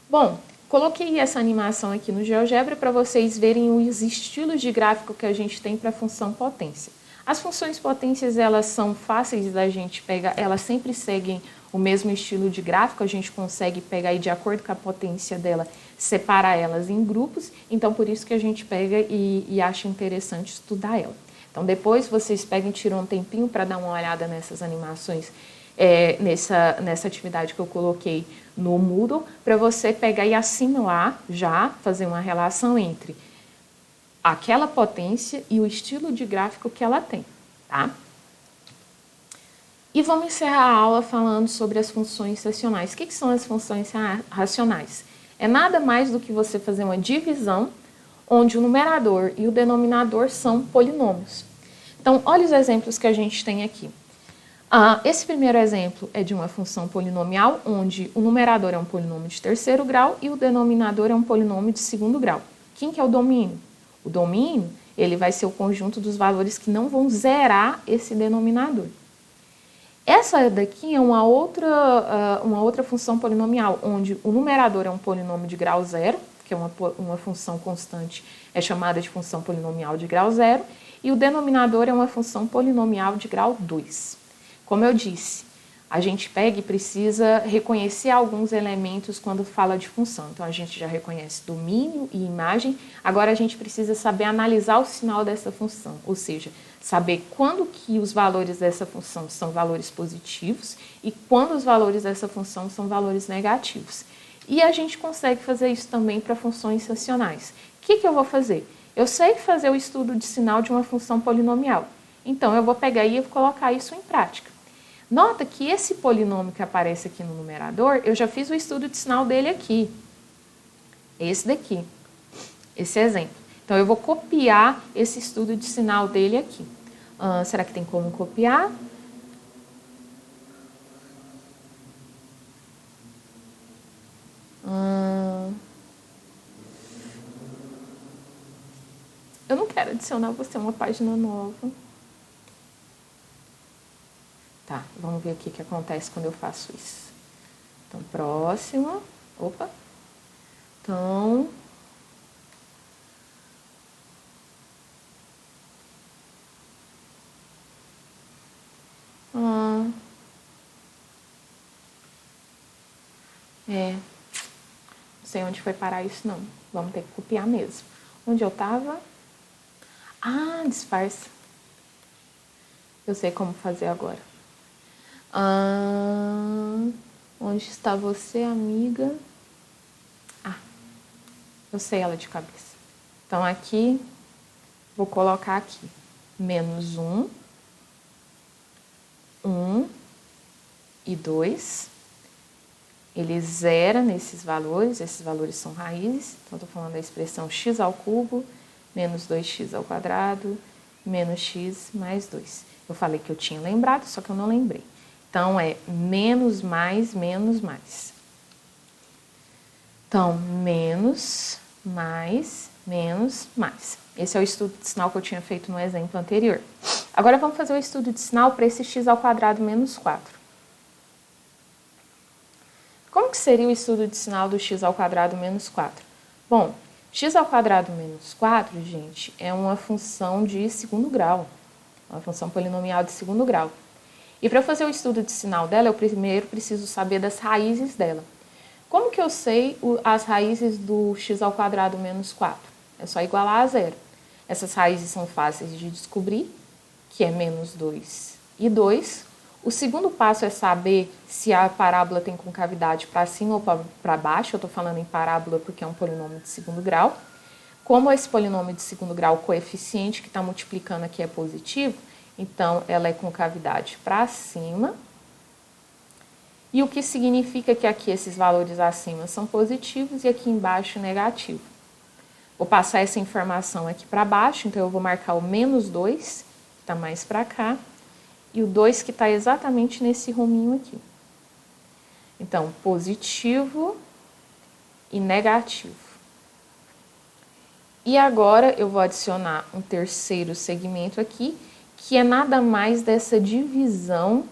A: Bom, coloquei essa animação aqui no GeoGebra para vocês verem os estilos de gráfico que a gente tem para a função potência. As funções potências, elas são fáceis da gente pegar, elas sempre seguem o mesmo estilo de gráfico, a gente consegue pegar e, de acordo com a potência dela, separar elas em grupos, então por isso que a gente pega e acha interessante estudar ela. Então depois vocês pegam e tiram um tempinho para dar uma olhada nessas animações, nessa atividade que eu coloquei no Moodle, para você pegar e assimilar já, fazer uma relação entre aquela potência e o estilo de gráfico que ela tem, tá? E vamos encerrar a aula falando sobre as funções racionais. O que são as funções racionais? É nada mais do que você fazer uma divisão onde o numerador e o denominador são polinômios. Então, olha os exemplos que a gente tem aqui. Esse primeiro exemplo é de uma função polinomial, onde o numerador é um polinômio de terceiro grau e o denominador é um polinômio de segundo grau. Quem que é o domínio? O domínio, ele vai ser o conjunto dos valores que não vão zerar esse denominador. Essa daqui é uma outra função polinomial, onde o numerador é um polinômio de grau zero, que é uma função constante, é chamada de função polinomial de grau zero, e o denominador é uma função polinomial de grau 2. Como eu disse, a gente pega e precisa reconhecer alguns elementos quando fala de função. Então, a gente já reconhece domínio e imagem, agora a gente precisa saber analisar o sinal dessa função, ou seja, saber quando que os valores dessa função são valores positivos e quando os valores dessa função são valores negativos. E a gente consegue fazer isso também para funções racionais. O que eu vou fazer? Eu sei fazer o estudo de sinal de uma função polinomial, então eu vou pegar e colocar isso em prática. Nota que esse polinômio que aparece aqui no numerador, eu já fiz o estudo de sinal dele aqui. Esse daqui, esse exemplo. Então, eu vou copiar esse estudo de sinal dele aqui. Será que tem como copiar? Eu não quero adicionar você a uma página nova. Tá, vamos ver o que acontece quando eu faço isso. Então, próximo. Opa. Então... não sei onde foi parar isso, não. Vamos ter que copiar mesmo. Onde eu estava? Ah, disfarça. Eu sei como fazer agora. Onde está você, amiga? Ah, eu sei ela de cabeça. Então, aqui, vou colocar aqui. Menos 1, 1 e 2. Ele zera nesses valores, esses valores são raízes. Então, estou falando da expressão x ao cubo, menos 2x ao quadrado, menos x mais 2. Eu falei que eu tinha lembrado, só que eu não lembrei. Então, é menos mais, menos mais. Então, menos, mais, menos, mais. Esse é o estudo de sinal que eu tinha feito no exemplo anterior. Agora, vamos fazer o estudo de sinal para esse x ao quadrado menos 4. Como que seria o estudo de sinal do x ao quadrado menos 4? Bom, x ao quadrado menos 4, gente, é uma função de segundo grau. Uma função polinomial de segundo grau. E para fazer o estudo de sinal dela, eu primeiro preciso saber das raízes dela. Como que eu sei as raízes do x ao quadrado menos 4? É só igualar a zero. Essas raízes são fáceis de descobrir, que é menos 2 e 2. O segundo passo é saber se a parábola tem concavidade para cima ou para baixo. Eu estou falando em parábola porque é um polinômio de segundo grau. Como esse polinômio de segundo grau, o coeficiente que está multiplicando aqui é positivo, então ela é concavidade para cima. E o que significa que aqui esses valores acima são positivos e aqui embaixo negativo. Vou passar essa informação aqui para baixo, então eu vou marcar o menos 2, que está mais para cá, e o 2 que está exatamente nesse ruminho aqui. Então, positivo e negativo. E agora eu vou adicionar um terceiro segmento aqui, que é nada mais dessa divisão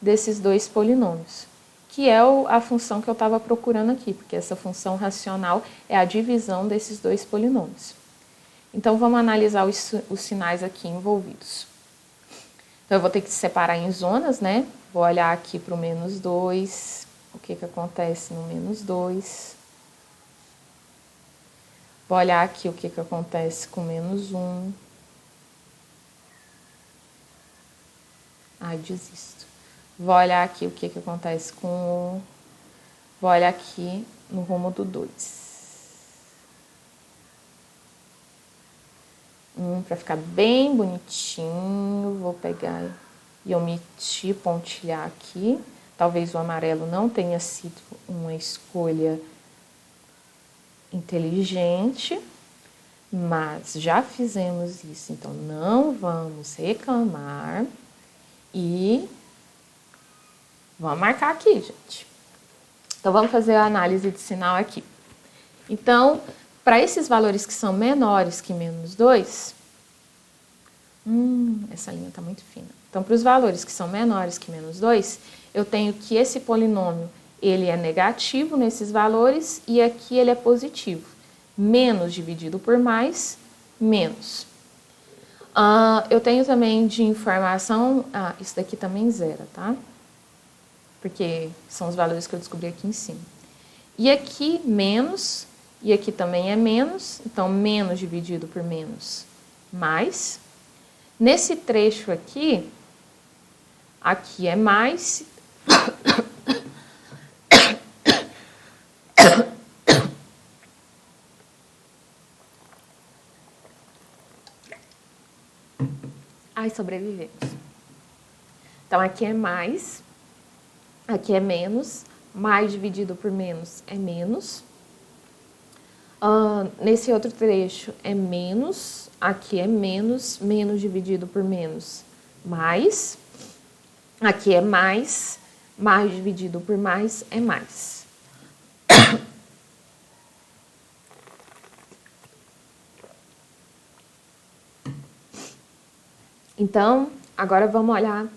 A: desses dois polinômios, que é a função que eu estava procurando aqui, porque essa função racional é a divisão desses dois polinômios. Então, vamos analisar os sinais aqui envolvidos. Então, eu vou ter que separar em zonas, né? Vou olhar aqui para o menos 2, o que acontece no menos 2. Vou olhar aqui o que acontece com menos 1. Ai, desisto. Vou olhar aqui o que acontece com o... Vou olhar aqui no rumo do 2. Para ficar bem bonitinho, vou pegar e omitir, pontilhar aqui. Talvez o amarelo não tenha sido uma escolha inteligente, mas já fizemos isso, então não vamos reclamar e vamos marcar aqui, gente. Então, vamos fazer a análise de sinal aqui. Então, para esses valores que são menores que menos 2, essa linha está muito fina. Então, para os valores que são menores que menos 2, eu tenho que esse polinômio ele é negativo nesses valores e aqui ele é positivo. Menos dividido por mais, menos. Eu tenho também de informação... isso daqui também zera, tá? Porque são os valores que eu descobri aqui em cima. E aqui, menos, e aqui também é menos. Então, menos dividido por menos, mais. Nesse trecho aqui é mais... Ai, sobrevivemos. Então, aqui é mais, aqui é menos, mais dividido por menos é menos. Nesse outro trecho é menos, aqui é menos, menos dividido por menos, mais. Aqui é mais, mais dividido por mais é mais. Então, agora vamos olhar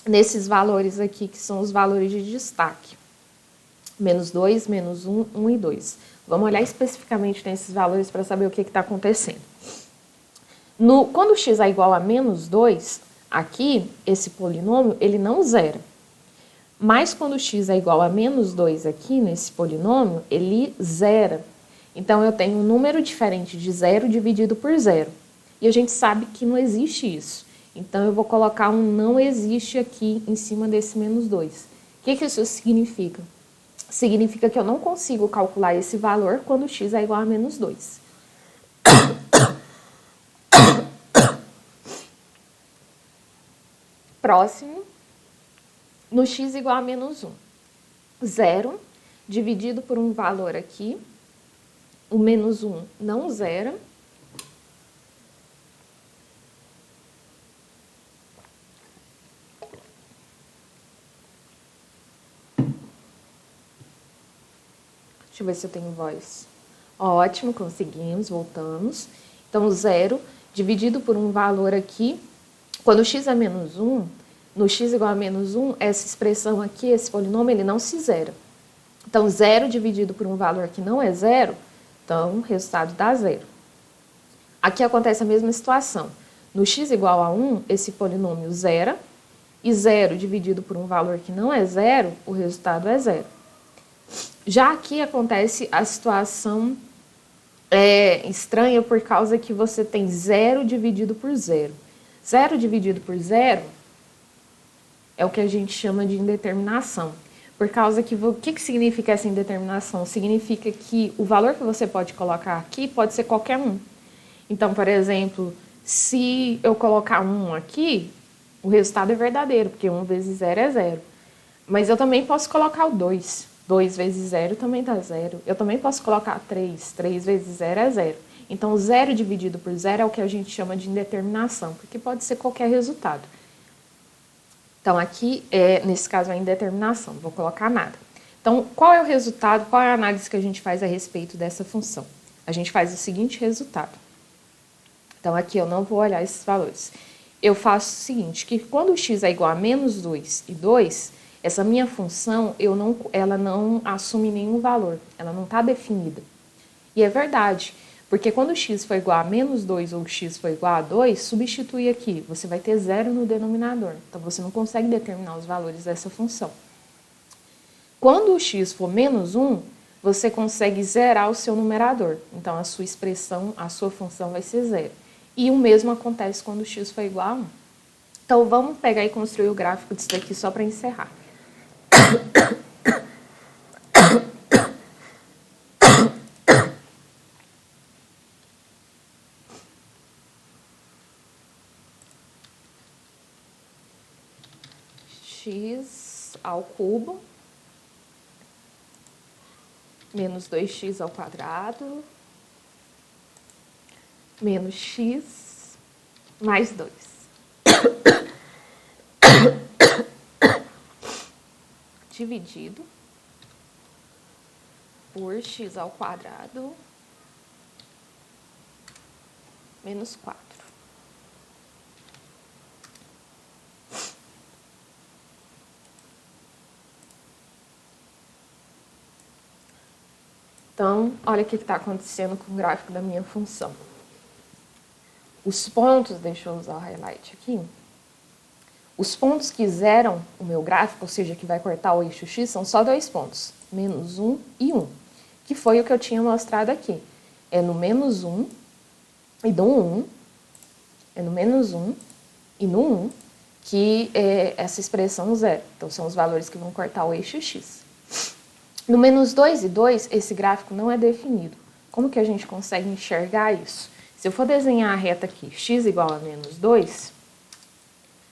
A: nesses valores aqui, que são os valores de destaque. Menos 2, menos 1, 1 e 2. Vamos olhar especificamente nesses valores para saber o que está acontecendo. Quando x é igual a menos 2, aqui, esse polinômio, ele não zera. Mas quando x é igual a menos 2 aqui, nesse polinômio, ele zera. Então, eu tenho um número diferente de 0 dividido por 0. E a gente sabe que não existe isso. Então, eu vou colocar um não existe aqui em cima desse menos 2. O que isso significa? Significa que eu não consigo calcular esse valor quando x é igual a menos 2. Próximo, no x igual a menos 1. 0 dividido por um valor aqui, o menos 1 não zera. Deixa eu ver se eu tenho voz. Ótimo, conseguimos, voltamos. Então, 0 dividido por um valor aqui, quando x é menos 1, no x igual a menos 1, essa expressão aqui, esse polinômio, ele não se zera. Então, 0 dividido por um valor que não é 0, então, o resultado dá 0. Aqui acontece a mesma situação. No x igual a 1, esse polinômio zera, e 0 dividido por um valor que não é 0, o resultado é 0. Já aqui acontece a situação estranha por causa que você tem 0 dividido por 0. 0 dividido por 0 é o que a gente chama de indeterminação. Por causa que, o que significa essa indeterminação? Significa que o valor que você pode colocar aqui pode ser qualquer um. Então, por exemplo, se eu colocar 1 aqui, o resultado é verdadeiro, porque 1 vezes 0 é 0. Mas eu também posso colocar o 2. 2 vezes 0 também dá 0. Eu também posso colocar 3. 3 vezes 0 é 0. Então, 0 dividido por 0 é o que a gente chama de indeterminação, porque pode ser qualquer resultado. Então, aqui, nesse caso, é indeterminação, não vou colocar nada. Então, qual é o resultado, qual é a análise que a gente faz a respeito dessa função? A gente faz o seguinte resultado. Então, aqui eu não vou olhar esses valores. Eu faço o seguinte, que quando x é igual a menos 2 e 2, essa minha função, ela não assume nenhum valor, ela não está definida. E é verdade, porque quando x for igual a menos 2 ou x for igual a 2, substitui aqui, você vai ter 0 no denominador. Então, você não consegue determinar os valores dessa função. Quando o x for menos 1, você consegue zerar o seu numerador. Então, a sua expressão, a sua função vai ser 0. E o mesmo acontece quando o x for igual a 1. Então, vamos pegar e construir o gráfico disso daqui só para encerrar. X ao cubo menos 2x ao quadrado menos x mais 2. Dividido por x ao quadrado menos 4. Então, olha o que está acontecendo com o gráfico da minha função. Os pontos, deixa eu usar o highlight aqui. Os pontos que zeram o meu gráfico, ou seja, que vai cortar o eixo x, são só 2 pontos, menos 1 e 1, que foi o que eu tinha mostrado aqui. É no menos 1 e no 1, é no menos 1 e no 1, que é essa expressão zero. Então, são os valores que vão cortar o eixo x. No menos 2 e 2, esse gráfico não é definido. Como que a gente consegue enxergar isso? Se eu for desenhar a reta aqui, x igual a menos 2,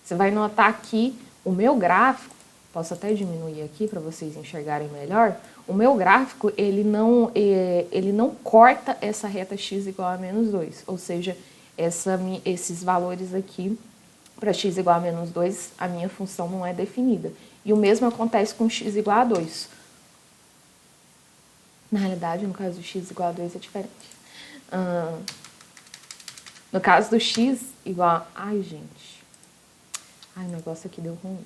A: você vai notar que o meu gráfico, posso até diminuir aqui para vocês enxergarem melhor, o meu gráfico, ele não corta essa reta x igual a menos 2, ou seja, esses valores aqui, para x igual a menos 2, a minha função não é definida. E o mesmo acontece com x igual a 2. Na realidade, no caso do x igual a 2 é diferente. No caso do x igual a... Ai, gente. Ai, o negócio aqui deu ruim.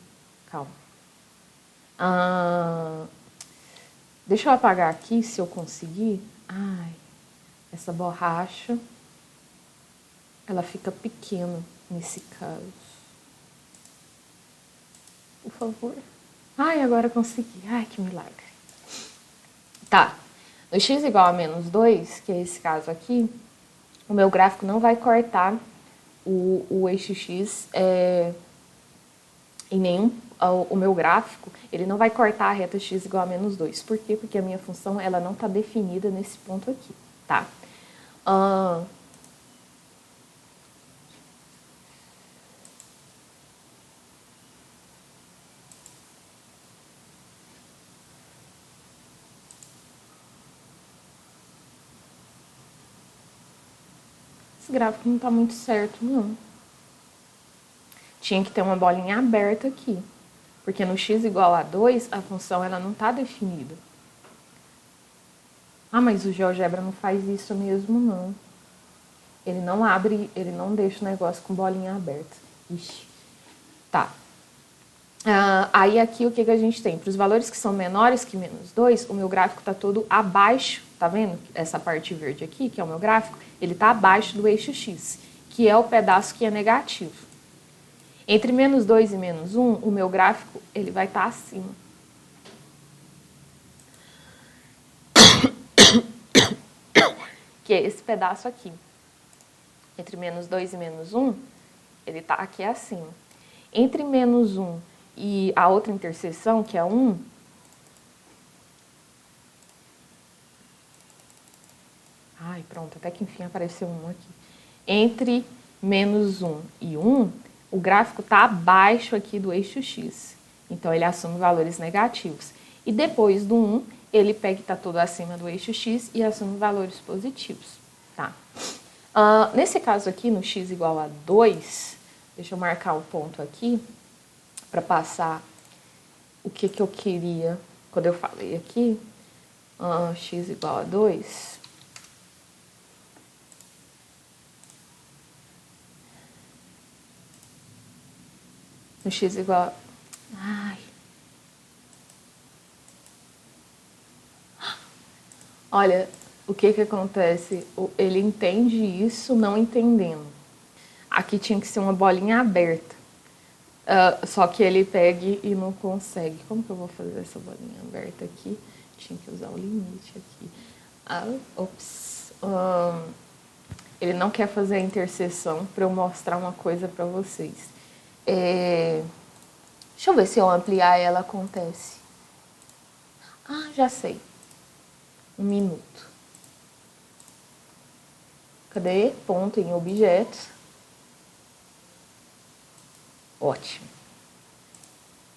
A: Calma. Deixa eu apagar aqui, se eu conseguir. Ai, essa borracha, ela fica pequena nesse caso. Por favor. Ai, agora consegui. Ai, que milagre. Tá. No x igual a menos 2, que é esse caso aqui, o meu gráfico não vai cortar o eixo x em nenhum... O meu gráfico, ele não vai cortar a reta x igual a menos 2. Por quê? Porque a minha função, ela não está definida nesse ponto aqui, tá? Esse gráfico não está muito certo, não. Tinha que ter uma bolinha aberta aqui. Porque no x igual a 2, a função ela não está definida. Ah, mas o GeoGebra não faz isso mesmo, não. Ele não abre, ele não deixa o negócio com bolinha aberta. Ixi. Tá. Aí aqui o que a gente tem? Para os valores que são menores que menos 2, o meu gráfico está todo abaixo, tá vendo? Essa parte verde aqui, que é o meu gráfico, ele está abaixo do eixo x, que é o pedaço que é negativo. Entre menos 2 e menos 1, o meu gráfico ele vai estar acima. Que é esse pedaço aqui. Entre menos 2 e menos 1, ele está aqui acima. Entre menos 1 e a outra interseção, que é 1, ai, pronto, até que enfim apareceu 1 aqui. Entre menos 1 e 1, o gráfico está abaixo aqui do eixo x. Então, ele assume valores negativos. E depois do 1, ele pega e está todo acima do eixo x e assume valores positivos. Tá? Nesse caso aqui, no x igual a 2, deixa eu marcar um ponto aqui para passar o que eu queria quando eu falei aqui. X igual a 2. No x igual a... Ai. Olha, o que acontece? Ele entende isso não entendendo. Aqui tinha que ser uma bolinha aberta. Só que ele pega e não consegue. Como que eu vou fazer essa bolinha aberta aqui? Tinha que usar o limite aqui. Ele não quer fazer a interseção para eu mostrar uma coisa para vocês. Deixa eu ver se eu ampliar ela acontece. Já sei. 1 minuto. Cadê? Ponto em objetos. Ótimo.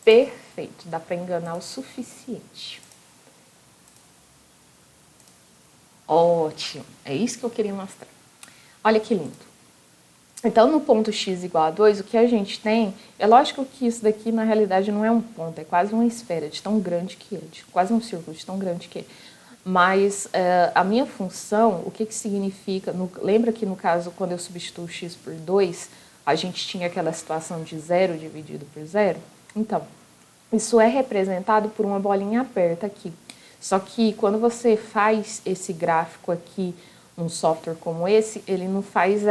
A: Perfeito. Dá para enganar o suficiente. Ótimo. É isso que eu queria mostrar. Olha que lindo. Então, no ponto x igual a 2, o que a gente tem... É lógico que isso daqui, na realidade, não é um ponto. É quase uma esfera de tão grande que é. Quase um círculo de tão grande que é. Mas a minha função, o que significa... Lembra que, no caso, quando eu substituo x por 2, a gente tinha aquela situação de 0 dividido por 0? Então, isso é representado por uma bolinha aberta aqui. Só que, quando você faz esse gráfico aqui, um software como esse, ele não faz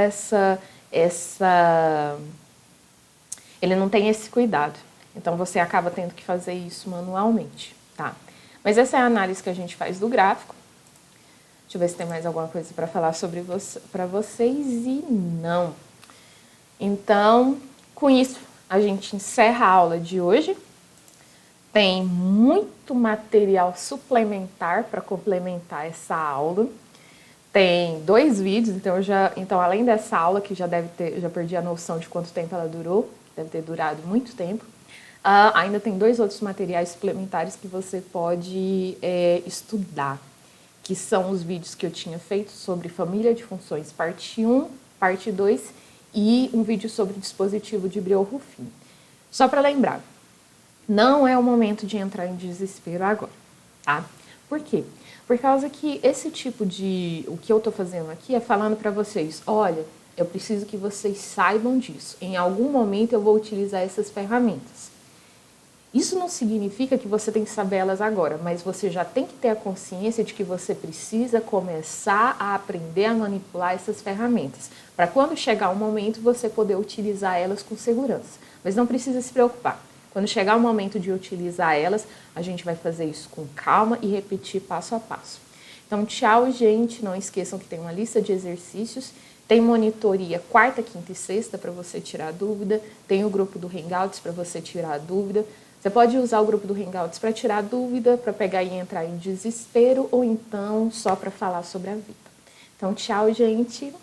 A: ele não tem esse cuidado. Então, você acaba tendo que fazer isso manualmente, tá? Mas essa é a análise que a gente faz do gráfico. Deixa eu ver se tem mais alguma coisa para falar sobre para vocês. E não. Então, com isso, a gente encerra a aula de hoje. Tem muito material suplementar para complementar essa aula. Tem 2 vídeos, então além dessa aula, que já perdi a noção de quanto tempo ela durou, deve ter durado muito tempo, ainda tem 2 outros materiais suplementares que você pode estudar, que são os vídeos que eu tinha feito sobre família de funções, parte 1, parte 2, e um vídeo sobre dispositivo de Brill-Ruffin. Só para lembrar, não é o momento de entrar em desespero agora, tá? Por quê? Por causa que esse tipo de... O que eu estou fazendo aqui é falando para vocês, olha, eu preciso que vocês saibam disso. Em algum momento eu vou utilizar essas ferramentas. Isso não significa que você tem que saber elas agora, mas você já tem que ter a consciência de que você precisa começar a aprender a manipular essas ferramentas, para quando chegar o momento você poder utilizar elas com segurança. Mas não precisa se preocupar. Quando chegar o momento de utilizar elas, a gente vai fazer isso com calma e repetir passo a passo. Então, tchau, gente. Não esqueçam que tem uma lista de exercícios, tem monitoria quarta, quinta e sexta para você tirar dúvida, tem o grupo do Hangouts para você tirar dúvida. Você pode usar o grupo do Hangouts para tirar dúvida, para pegar e entrar em desespero, ou então só para falar sobre a vida. Então, tchau, gente.